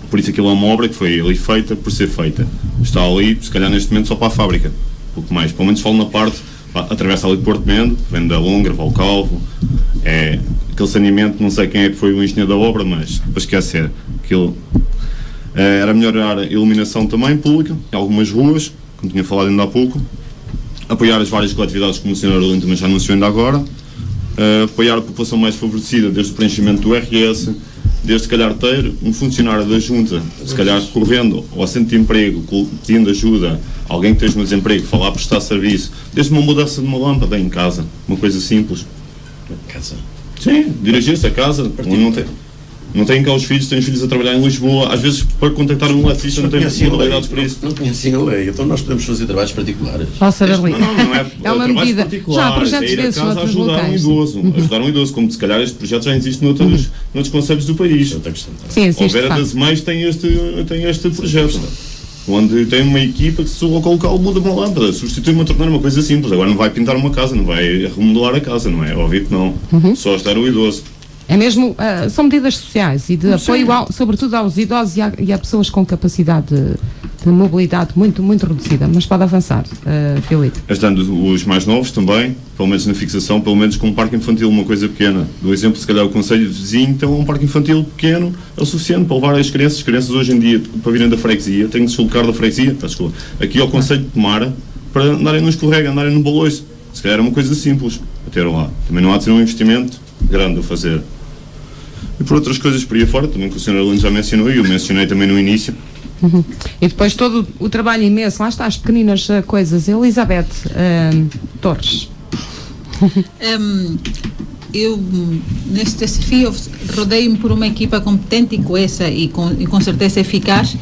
Por isso aquilo é uma obra que foi ali feita por ser feita. Está ali, se calhar neste momento, só para a fábrica. Pouco mais, pelo menos falo na parte, atravessa ali de Porto Mendo, vem da Longra, Valcalvo, aquele saneamento, não sei quem é que foi o engenheiro da obra, mas para esquecer, aquilo era melhorar a iluminação também pública, em algumas ruas, como tinha falado ainda há pouco, apoiar as várias coletividades, como o Sr. Arlindo também já anunciou ainda agora, apoiar a população mais favorecida, desde o preenchimento do RS, desde se calhar ter um funcionário da Junta, se calhar correndo ao centro de emprego, pedindo ajuda, alguém que esteja no desemprego, falar prestar serviço, desde uma mudança de uma lâmpada em casa, uma coisa simples. Casa? Sim, dirigir-se a casa, não tem cá os filhos, têm os filhos a trabalhar em Lisboa, às vezes para contactar um eletricista não tem modalidades para isso. Não conhecem a lei, então nós podemos fazer trabalhos particulares. Não é uma medida. Já há projetos desses noutros locais. Ajudar um idoso, como se calhar este projeto já existe noutros concelhos do país. Sim, a Vera das Mães tem este projeto, onde tem uma equipa que se ao local muda uma lâmpada, substitui uma torneira, uma coisa simples. Agora não vai pintar uma casa, não vai remodelar a casa, não é? Óbvio que não. Só ajudar o idoso. É mesmo, são medidas sociais e de apoio, sobretudo aos idosos e a pessoas com capacidade de mobilidade muito, muito reduzida. Mas pode avançar, Filipe. Ajudando os mais novos também, pelo menos na fixação, pelo menos com um parque infantil, uma coisa pequena. Do exemplo, se calhar o concelho vizinho tem um parque infantil pequeno, é o suficiente para levar as crianças. As crianças hoje em dia, para virem da freguesia, têm de se deslocar da freguesia, aqui ao concelho de Tomara, para andarem no escorrega, andarem no baloiço. Se calhar é uma coisa simples a ter lá. Também não há de ser um investimento grande a fazer. E por outras coisas por aí fora, também que o Sr. Arlindo já mencionou e eu mencionei também no início. E depois todo o trabalho imenso, lá está as pequeninas coisas. Elizabeth Torres. Eu, neste desafio, rodei-me por uma equipa competente e coesa e com certeza eficaz,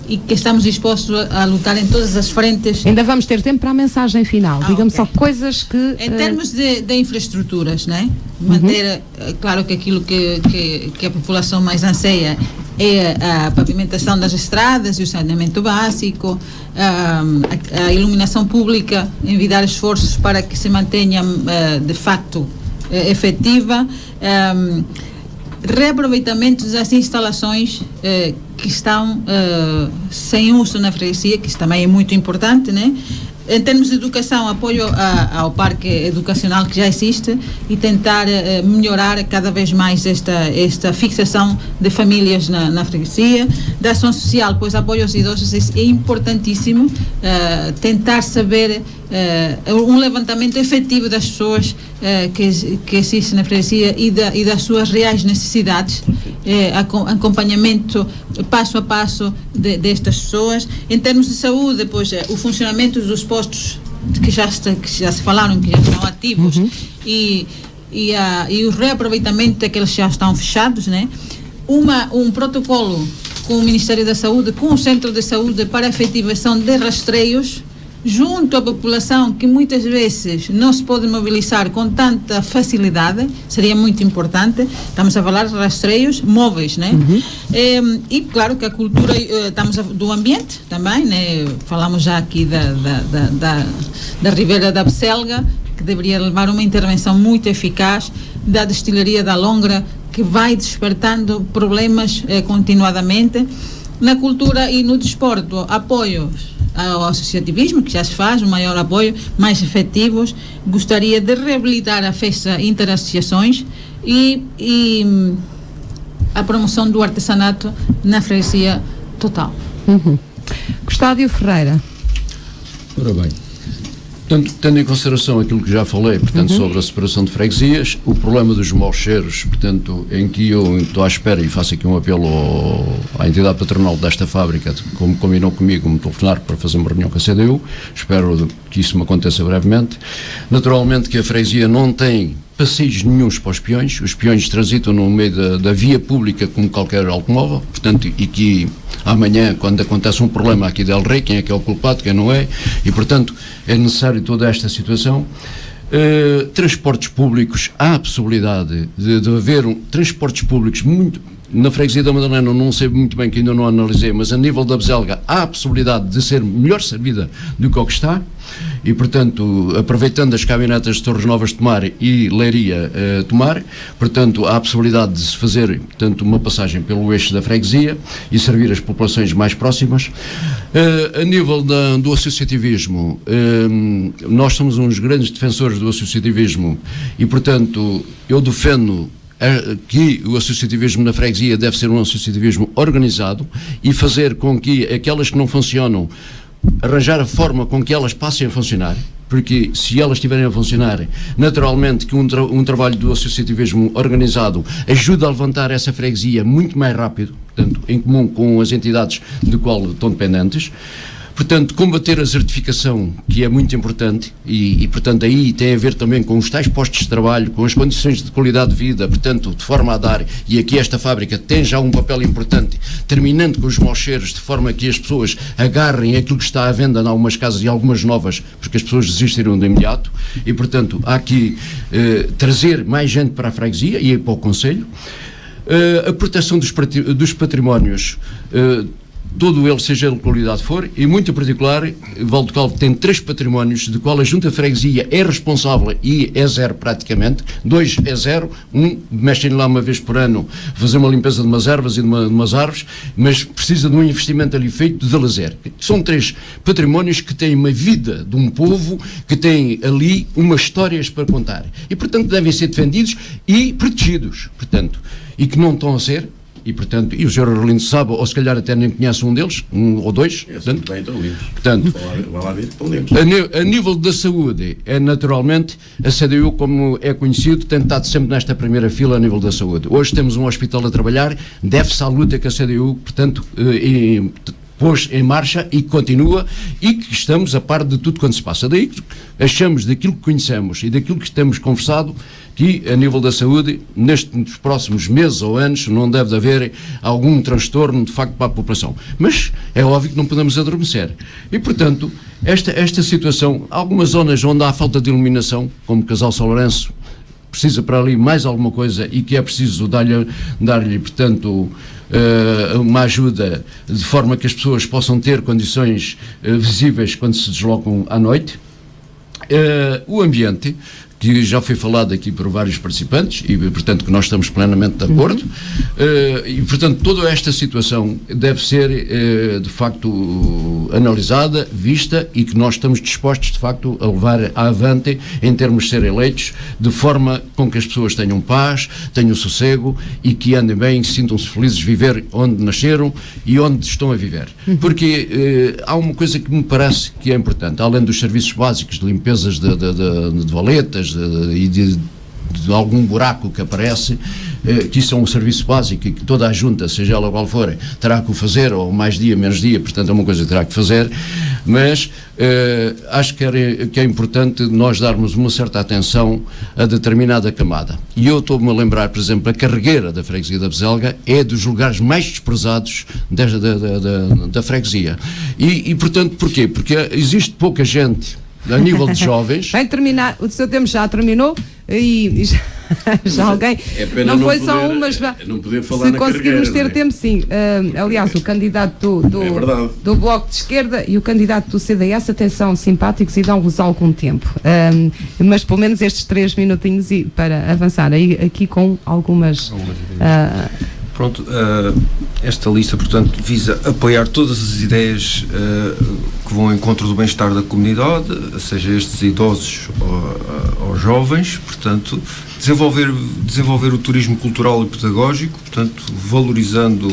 e que estamos dispostos a lutar em todas as frentes. Ainda vamos ter tempo para a mensagem final. Diga-me só coisas que... Em termos de infraestruturas, né? Manter, claro que aquilo que a população mais anseia é a pavimentação das estradas e o saneamento básico, a iluminação pública, envidar esforços para que se mantenha de facto efetiva, reaproveitamento das instalações que estão sem uso na freguesia, que isso também é muito importante, né? Em termos de educação, apoio ao parque educacional que já existe e tentar melhorar cada vez mais esta fixação de famílias na freguesia. Da ação social, pois apoio aos idosos é importantíssimo, tentar saber um levantamento efetivo das pessoas que existem na freguesia e das suas reais necessidades, acompanhamento passo a passo destas pessoas. Em termos de saúde, pois o funcionamento dos postos que já se falaram, que já estão ativos, e o reaproveitamento daqueles que já estão fechados, né? Um protocolo com o Ministério da Saúde, com o Centro de Saúde, para a efetivação de rastreios junto à população, que muitas vezes não se pode mobilizar com tanta facilidade. Seria muito importante. Estamos a falar de rastreios móveis, né? E claro que a cultura, estamos do ambiente também, né? Falamos já aqui da Ribeira da Abselga, que deveria levar uma intervenção muito eficaz, da destilaria da Longra, que vai despertando problemas continuadamente. Na cultura e no desporto, apoios ao associativismo, que já se faz, um maior apoio, mais efetivos. Gostaria de reabilitar a festa interassociações e a promoção do artesanato na freguesia total. Gustádio Ferreira. Ora bem, tendo em consideração aquilo que já falei, portanto, sobre a separação de freguesias, o problema dos maus cheiros, portanto, em que eu estou à espera e faço aqui um apelo à entidade patronal desta fábrica, como combinou comigo, me telefonar para fazer uma reunião com a CDU, espero que isso me aconteça brevemente. Naturalmente que a freguesia não tem passeios nenhuns para os peões transitam no meio da via pública como qualquer automóvel, portanto, e que amanhã, quando acontece um problema aqui de El Rei, quem é que é o culpado, quem não é, e portanto é necessário toda esta situação. Transportes públicos, há a possibilidade de haver transportes públicos muito. Na freguesia da Madalena não sei muito bem, que ainda não analisei, mas a nível da Abselga há a possibilidade de ser melhor servida do que o que está, e portanto, aproveitando as cabinetas de Torres Novas de Tomar e Leiria Tomar, portanto, há a possibilidade de se fazer, portanto, uma passagem pelo eixo da freguesia e servir as populações mais próximas. A nível do associativismo, nós somos uns grandes defensores do associativismo e, portanto, eu defendo que o associativismo na freguesia deve ser um associativismo organizado e fazer com que aquelas que não funcionam, arranjar a forma com que elas passem a funcionar, porque se elas estiverem a funcionar, naturalmente que um trabalho do associativismo organizado ajuda a levantar essa freguesia muito mais rápido, portanto, em comum com as entidades de qual estão dependentes. Portanto, combater a desertificação, que é muito importante, e portanto aí tem a ver também com os tais postos de trabalho, com as condições de qualidade de vida, portanto, de forma a dar, e aqui esta fábrica tem já um papel importante, terminando com os maus cheiros, de forma que as pessoas agarrem aquilo que está à venda em algumas casas e algumas novas, porque as pessoas desistiram de imediato, e portanto há aqui trazer mais gente para a freguesia e para o concelho. A proteção dos patrimónios, todo ele, seja de qualidade for, e muito em particular, Valdecalvo tem 3 patrimónios, de qual a Junta de Freguesia é responsável e é 0 praticamente, 2 é 0, mexem lá uma vez por ano, fazer uma limpeza de umas ervas e de umas árvores, mas precisa de um investimento ali feito de lazer. São 3 patrimónios que têm uma vida de um povo, que têm ali umas histórias para contar, e portanto devem ser defendidos e protegidos, portanto, e que não estão a ser. E, portanto, e o Sr. Arlindo sabe, ou se calhar até nem conhece um deles, um ou dois. Portanto, bem, estão lindos. Portanto, vai lá ver, estão lindos. A nível da saúde, é naturalmente, a CDU, como é conhecido, tem estado sempre nesta primeira fila a nível da saúde. Hoje temos um hospital a trabalhar, deve-se à luta que a CDU, portanto, pôs em marcha e continua, e que estamos a par de tudo quanto se passa. Daí achamos, daquilo que conhecemos e daquilo que temos conversado, que a nível da saúde, nestes próximos meses ou anos, não deve haver algum transtorno de facto para a população. Mas é óbvio que não podemos adormecer. E portanto, esta situação, algumas zonas onde há falta de iluminação, como Casal São Lourenço, precisa para ali mais alguma coisa e que é preciso dar-lhe portanto, uma ajuda de forma que as pessoas possam ter condições visíveis quando se deslocam à noite. O ambiente, que já foi falado aqui por vários participantes e, portanto, que nós estamos plenamente de acordo. E, portanto, toda esta situação deve ser, de facto, analisada, vista, e que nós estamos dispostos, de facto, a levar avante em termos de ser eleitos, de forma com que as pessoas tenham paz, tenham sossego e que andem bem, sintam-se felizes de viver onde nasceram e onde estão a viver. Porque há uma coisa que me parece que é importante, além dos serviços básicos de limpezas de valetas e de algum buraco que aparece, que isso é um serviço básico e que toda a junta, seja ela qual for, terá que o fazer, ou mais dia, menos dia, portanto é uma coisa que terá que fazer, mas acho que é importante nós darmos uma certa atenção a determinada camada. E eu estou-me a lembrar, por exemplo, a Carregueira da freguesia da Bezelga é dos lugares mais desprezados da freguesia. E portanto, porquê? Porque existe pouca gente a nível de jovens. Vai terminar, o seu tempo já terminou e já alguém. Não foi só um, mas não poder falar se na conseguirmos Carregueira, ter tempo, sim. Aliás, o candidato do Bloco de Esquerda e o candidato do CDS até são simpáticos e dão-vos algum tempo. Mas pelo menos estes 3 minutinhos para avançar aí, aqui com algumas Pronto, esta lista, portanto, visa apoiar todas as ideias que vão ao encontro do bem-estar da comunidade, seja estes idosos ou jovens, portanto, desenvolver o turismo cultural e pedagógico, portanto, valorizando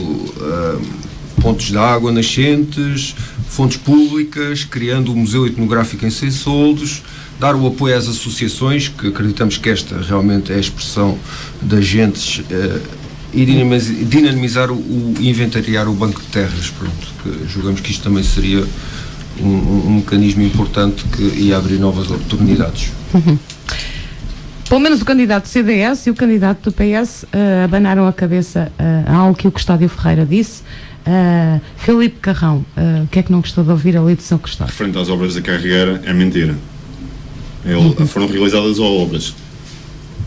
pontos de água nascentes, fontes públicas, criando o Museu Etnográfico em Seisoldos, dar o apoio às associações, que acreditamos que esta realmente é a expressão de agentes, e dinamizar inventariar o banco de terras, pronto, que julgamos que isto também seria um mecanismo importante que ia abrir novas oportunidades. Pelo menos o candidato do CDS e o candidato do PS abanaram a cabeça a algo que o Custódio Ferreira disse. Filipe Carrão, o que é que não gostou de ouvir ali do seu Custódio? Referente às obras da Carregueira, é mentira. Foram realizadas obras.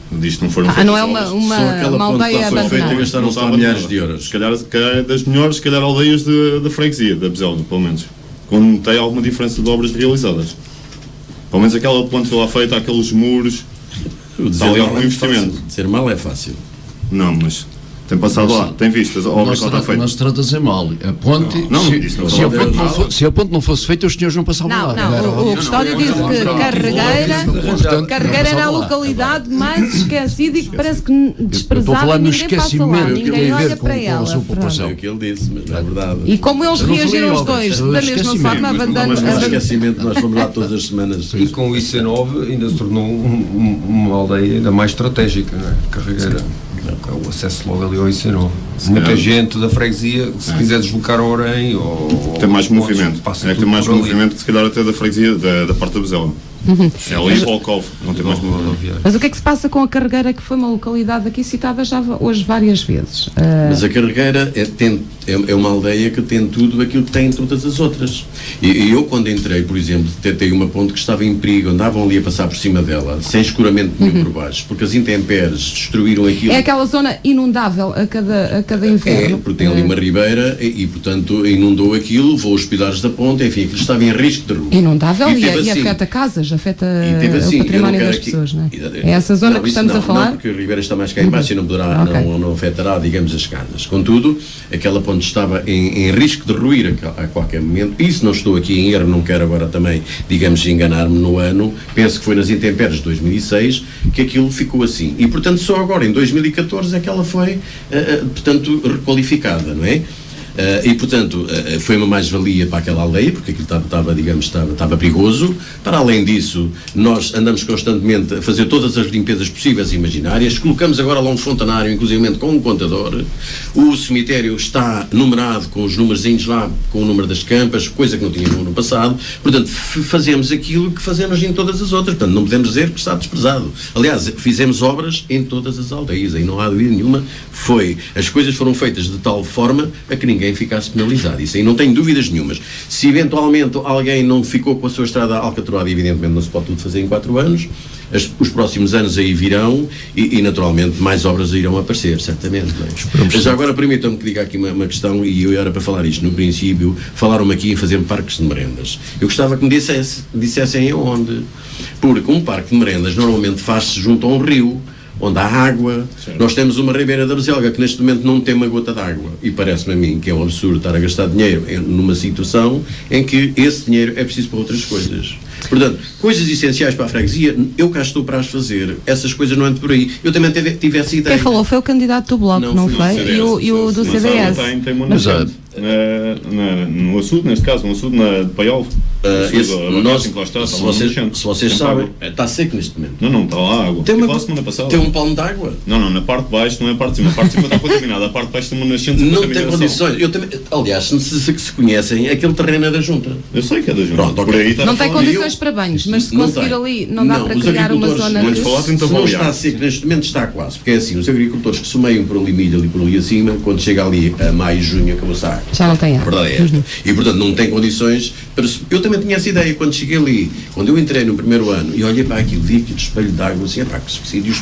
Disto não foram não é uma aldeia abandonada. Gastaram-se lá milhares de euros. Se calhar das melhores, se calhar, aldeias da freguesia, da Bezelga, pelo menos. Quando tem alguma diferença de obras realizadas. Pelo menos aquela ponte foi lá feita, aqueles muros. Está ali algum investimento. Dizer mal é fácil. Não, mas tem passado lá, tem visto as obras que estão feitas. Não se trata de dizer mal. A ponte, se a ponte não fosse feita, os senhores não passavam lá. Não, o Custódio disse que Carregueira era a localidade mais esquecida e que parece que desprezada e ninguém passa lá, ninguém olha para ela. É o que ele disse, mas não é verdade. E como eles reagiram os dois da mesma forma, abandonando o esquecimento, nós fomos lá todas as semanas. E com o IC9 ainda se tornou uma aldeia ainda mais estratégica, não é? Carregueira. O acesso logo ali ao IC9. Muita gente da freguesia, se quiser deslocar ao Orem ou tem mais movimento. Tem mais movimento, se calhar até da freguesia, da parte da Bezelga. É ali para o Cove, não tem mais movimento. Mas o que é que se passa com a Carregueira, que foi uma localidade aqui citada já hoje várias vezes? Mas a Carregueira é uma aldeia que tem tudo aquilo que tem em todas as outras. E eu, quando entrei, por exemplo, detectei uma ponte que estava em perigo, andavam ali a passar por cima dela, sem escuramento nenhum por baixo, porque as intempéries destruíram aquilo. É aquela zona inundável a cada inverno. Porque tem ali uma ribeira e, portanto, inundou aquilo, levou os pilares da ponte, enfim, aquilo estava em risco de ruína. Inundável e afeta casas, afeta o património das pessoas, não é? É essa zona que estamos a falar? Não, porque a ribeira está mais cá em baixo e não afetará, digamos, as casas. Contudo, aquela ponte estava em risco de ruir a qualquer momento. Isso não estou aqui em erro, não quero agora também, digamos, enganar-me no ano. Penso que foi nas intempéries de 2006 que aquilo ficou assim. E, portanto, só agora, em 2014, é que ela foi, portanto, requalificada, não é? E, portanto, foi uma mais-valia para aquela aldeia, porque aquilo estava perigoso. Para além disso, nós andamos constantemente a fazer todas as limpezas possíveis e imaginárias. Colocamos agora lá um fontanário, inclusive com um contador. O cemitério está numerado com os numerozinhos lá, com o número das campas, coisa que não tinha no ano passado. Portanto, fazemos aquilo que fazemos em todas as outras. Portanto, não podemos dizer que está desprezado. Aliás, fizemos obras em todas as aldeias, aí não há dúvida nenhuma. As coisas foram feitas de tal forma a que ninguém ficasse penalizado. Isso aí não tenho dúvidas nenhumas. Se eventualmente alguém não ficou com a sua estrada alcatroada, evidentemente não se pode tudo fazer em 4 anos, os próximos anos aí virão e naturalmente mais obras irão aparecer, certamente. Mas já agora permitam-me que diga aqui uma questão, e eu era para falar isto no princípio. Falaram-me aqui em fazer parques de merendas. Eu gostava que me dissessem aonde, porque um parque de merendas normalmente faz-se junto a um rio onde há água. Certo. Nós temos uma ribeira da Berzelga que neste momento não tem uma gota de água, e parece-me a mim que é um absurdo estar a gastar dinheiro numa situação em que esse dinheiro é preciso para outras coisas. Portanto, coisas essenciais para a freguesia, eu cá estou para as fazer. Essas coisas não andam por aí. Eu também tive essa ideia. Quem falou foi o candidato do Bloco, não foi? E o do CDS. Tem uma nascente no açude, neste caso, no açude de Paiol. Se vocês sabem, está seco neste momento. Não está lá água. Semana passada. Tem um palmo de água? Não, na parte de baixo não é a parte de cima. A parte de cima está contaminada. A parte de baixo tem uma nascente. Não tem condições. Eu também, aliás, se conhecem, aquele terreno é da Junta. Eu sei que é da Junta. Pronto, por aí não tem condições para banhos, mas se conseguir ali, não dá para criar uma zona que... Se não está seco neste momento, está quase. Porque é assim, os agricultores que semeiam por ali milho ali por ali acima, quando chega ali a maio, junho, acabou-se a água. Já não tem água. A verdade é esta. E portanto não tem condições para... Eu também tinha essa ideia quando cheguei ali, quando eu entrei no primeiro ano e olhei para aquilo, vi aquele espelho de água, assim, que subsídio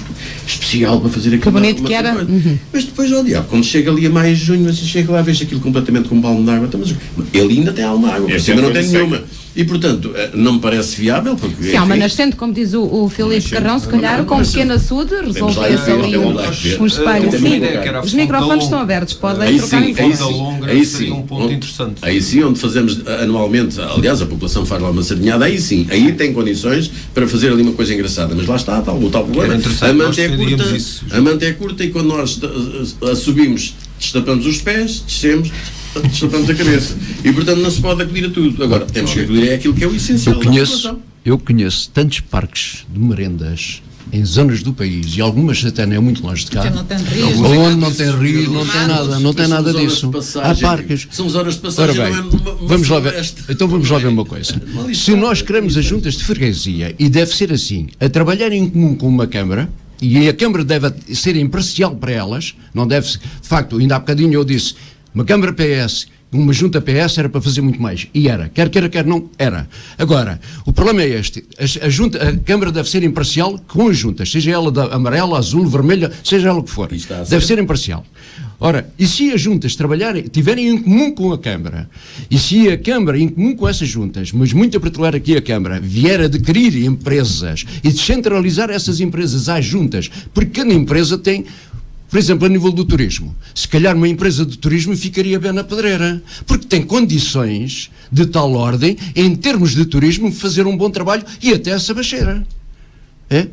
especial para fazer aquilo. Que bonito que era. Mas depois, olha, quando chega ali a maio, junho, assim, chega lá, vejo aquilo completamente com um balde de água, então, mas ele ainda tem alguma água, por cima não tem nenhuma. E, portanto, não me parece viável, porque... Se há uma nascente, como diz o Filipe Carrão, se calhar com um pequeno açude resolve-se ali um espelho. Sim, os microfones estão abertos, podem trocar informação. Aí sim, um ponto interessante. Aí sim, onde fazemos anualmente, aliás, a população faz lá uma sardinhada, aí sim, aí tem condições para fazer ali uma coisa engraçada, mas lá está, o tal problema. A manta é curta e quando nós subimos, destapamos os pés, descemos, destapamos a cabeça. E, portanto, não se pode acudir a tudo. Agora, temos que acudir a aquilo que é o essencial. Eu conheço tantos parques de merendas em zonas do país, e algumas até não é muito longe de cá, onde não tem rio, não tem nada disso. Há parques. São zonas de passagem. Ora bem, vamos lá ver. Então vamos lá ver uma coisa. Se nós queremos as juntas de freguesia, e deve ser assim, a trabalhar em comum com uma Câmara, e a Câmara deve ser imparcial para elas, não deve ser, de facto, ainda há bocadinho eu disse, uma Câmara PS, uma junta PS era para fazer muito mais, e era, quer não, era. Agora, o problema é este, a Câmara deve ser imparcial com as juntas, seja ela da amarela, azul, vermelha, seja ela o que for, deve ser imparcial. Ora, e se as juntas tiverem em comum com a Câmara, e se a Câmara em comum com essas juntas, mas muito a particular aqui a Câmara, vier a adquirir empresas e descentralizar essas empresas às juntas, porque cada empresa tem... Por exemplo, a nível do turismo, se calhar uma empresa de turismo ficaria bem na pedreira, porque tem condições de tal ordem, em termos de turismo, fazer um bom trabalho e até essa baixeira.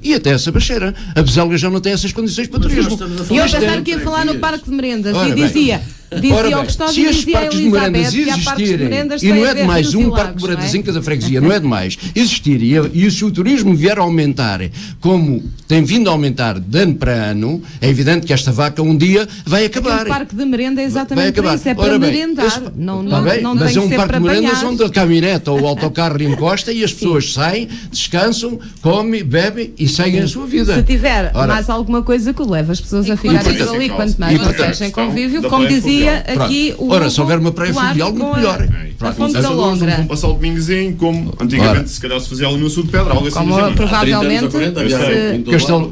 E até essa baixeira. A Berzelga já não tem essas condições para turismo. E eu pensava que ia falar no Parque de Merendas e dizia o Custódio, se estes parques de merendas existirem, e não é demais um parque de merendas em cada freguesia, não é demais existir, e se o turismo vier a aumentar, como tem vindo a aumentar de ano para ano, é evidente que esta vaca um dia vai acabar. O parque de merenda é exatamente para isso, é para merendar, não mas tem é um que ser parque para de merendas apanhar. onde a caminhonete ou o autocarro encosta e as pessoas saem, descansam, comem, bebem e seguem a sua vida. Se tiver mais alguma coisa que leva as pessoas a ficarem por ali, quanto mais não seja em convívio, como dizia aqui o... Ora, se houver uma praia fluvial, muito melhor. A Fonte da Longra. Vão passar o domingozinho, como antigamente se calhar se fazia ali no sul de Pedra, algo assim. Como provavelmente...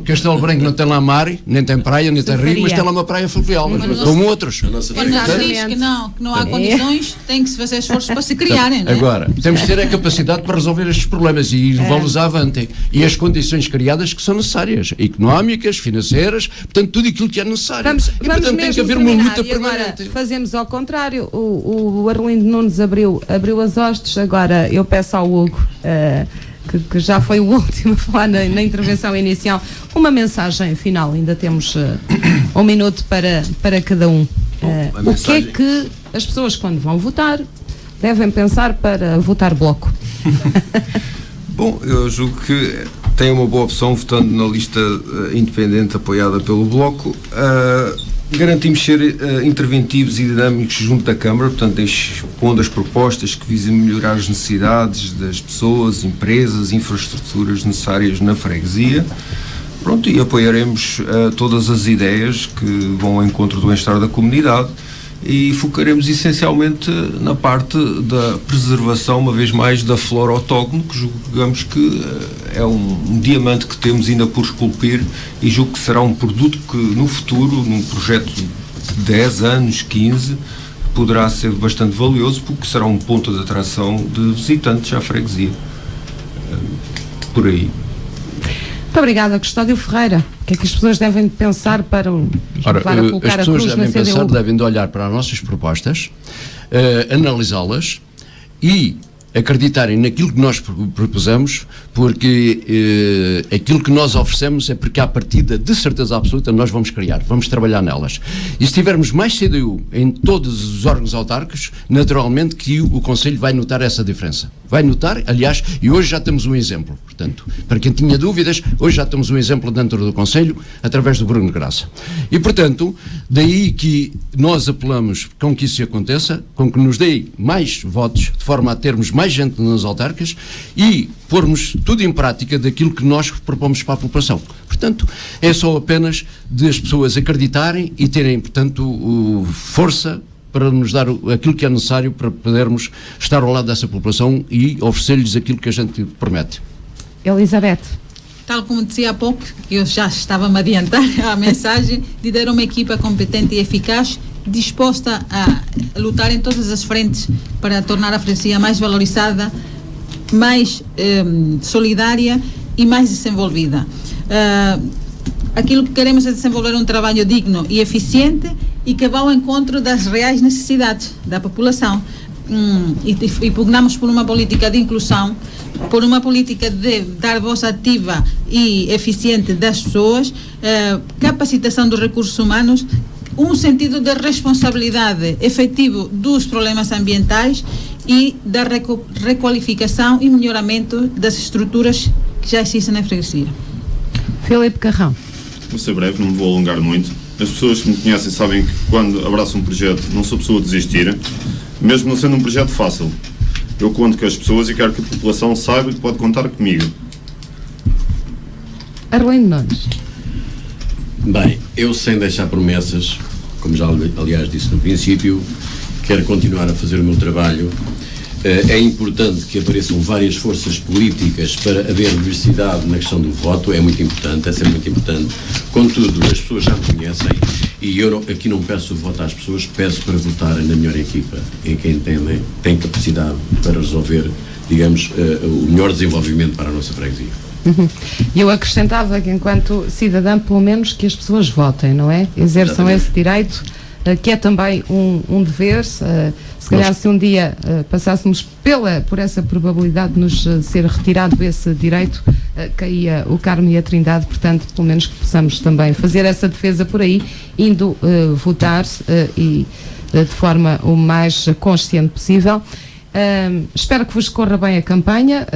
Castelo Branco não tem lá mar, nem tem praia, nem tem rio, mas tem lá uma praia fluvial, como outros. Quando se diz que não há condições, tem que se fazer esforços para se criarem, não é? Agora, temos que ter a capacidade para resolver estes problemas e levá-los avante. E as condições criadas que são necessárias, económicas, financeiras, portanto, tudo aquilo que é necessário. E, portanto, tem que haver uma luta permanente. Fazemos ao contrário. O Arlindo Nunes abriu as hostes. Agora eu peço ao Hugo, que já foi o último a falar na intervenção inicial, uma mensagem final. Ainda temos um minuto para cada um. O que é que as pessoas, quando vão votar, devem pensar para votar Bloco? Bom, eu julgo que tem uma boa opção votando na lista independente apoiada pelo Bloco. Garantimos ser interventivos e dinâmicos junto da Câmara, portanto, expondo as propostas que visem melhorar as necessidades das pessoas, empresas, infraestruturas necessárias na freguesia. Pronto, e apoiaremos todas as ideias que vão ao encontro do bem-estar da comunidade e focaremos essencialmente na parte da preservação, uma vez mais, da flora autóctone, que julgamos que é um diamante que temos ainda por esculpir, e julgo que será um produto que no futuro, num projeto de 10 anos, 15, poderá ser bastante valioso, porque será um ponto de atração de visitantes à freguesia. Por aí. Muito obrigada, Custódio Ferreira. O que é que as pessoas devem pensar para levar a colocar as a pessoas cruz devem na pensar, CDU? devem de olhar para as nossas propostas, analisá-las e acreditarem naquilo que nós propusemos, porque aquilo que nós oferecemos é porque à partida, de certeza absoluta, nós vamos criar, vamos trabalhar nelas. E se tivermos mais CDU em todos os órgãos autárquicos, naturalmente que o Conselho vai notar essa diferença. Vai notar, aliás, e hoje já temos um exemplo. Portanto, para quem tinha dúvidas, hoje já temos um exemplo dentro do Conselho, através do Bruno Graça. E, portanto, daí que nós apelamos com que isso aconteça, com que nos dê mais votos, de forma a termos mais gente nas autárquicas e pormos tudo em prática daquilo que nós propomos para a população. Portanto, é só apenas de as pessoas acreditarem e terem, portanto, força para nos dar aquilo que é necessário para podermos estar ao lado dessa população e oferecer-lhes aquilo que a gente promete. Elizabeth. Tal como dizia há pouco, eu já estava a me adiantar à mensagem de ter uma equipa competente e eficaz, disposta a lutar em todas as frentes para tornar a freguesia mais valorizada, mais solidária e mais desenvolvida. Aquilo que queremos é desenvolver um trabalho digno e eficiente e que vá ao encontro das reais necessidades da população. E pugnamos por uma política de inclusão, por uma política de dar voz ativa e eficiente das pessoas, capacitação dos recursos humanos, um sentido de responsabilidade efetivo dos problemas ambientais e da requalificação e melhoramento das estruturas que já existem na freguesia. Filipe Carrão. Vou ser breve, não me vou alongar muito. As pessoas que me conhecem sabem que quando abraço um projeto não sou pessoa a desistir, mesmo não sendo um projeto fácil. Eu conto com as pessoas e quero que a população saiba que pode contar comigo. Arlindo Nunes. Bem, eu sem deixar promessas, como já aliás disse no princípio, quero continuar a fazer o meu trabalho. É importante que apareçam várias forças políticas para haver diversidade na questão do voto, é muito importante, é sempre muito importante. Contudo, as pessoas já me conhecem e eu aqui não peço o voto às pessoas, peço para votarem na melhor equipa, em quem entendem, tem capacidade para resolver, digamos, o melhor desenvolvimento para a nossa freguesia. Eu acrescentava que, enquanto cidadã, pelo menos que as pessoas votem, não é? Exerçam esse direito, que é também um dever. Se calhar, se um dia passássemos por essa probabilidade de nos ser retirado esse direito, caía o Carmo e a Trindade. Portanto, pelo menos que possamos também fazer essa defesa por aí, indo votar e de forma o mais consciente possível. Espero que vos corra bem a campanha,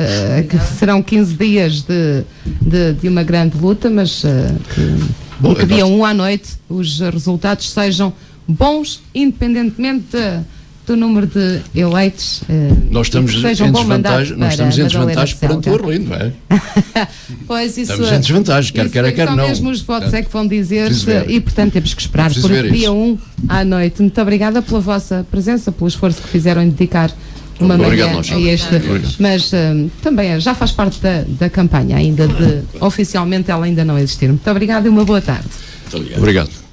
que serão 15 dias de uma grande luta, mas que dia 1 à noite os resultados sejam bons, independentemente do número de eleitos. Nós estamos em desvantagem perante o Arlindo, não é? Pois isso, estamos em desvantagem, quer só não. mesmo os votos é que vão dizer e, portanto, temos que esperar por dia isso. 1 à noite. Muito obrigada pela vossa presença, pelo esforço que fizeram em dedicar uma manhã a este, mas também já faz parte da campanha, ainda oficialmente ela ainda não existir. Muito obrigada e uma boa tarde. Muito obrigado. Obrigado.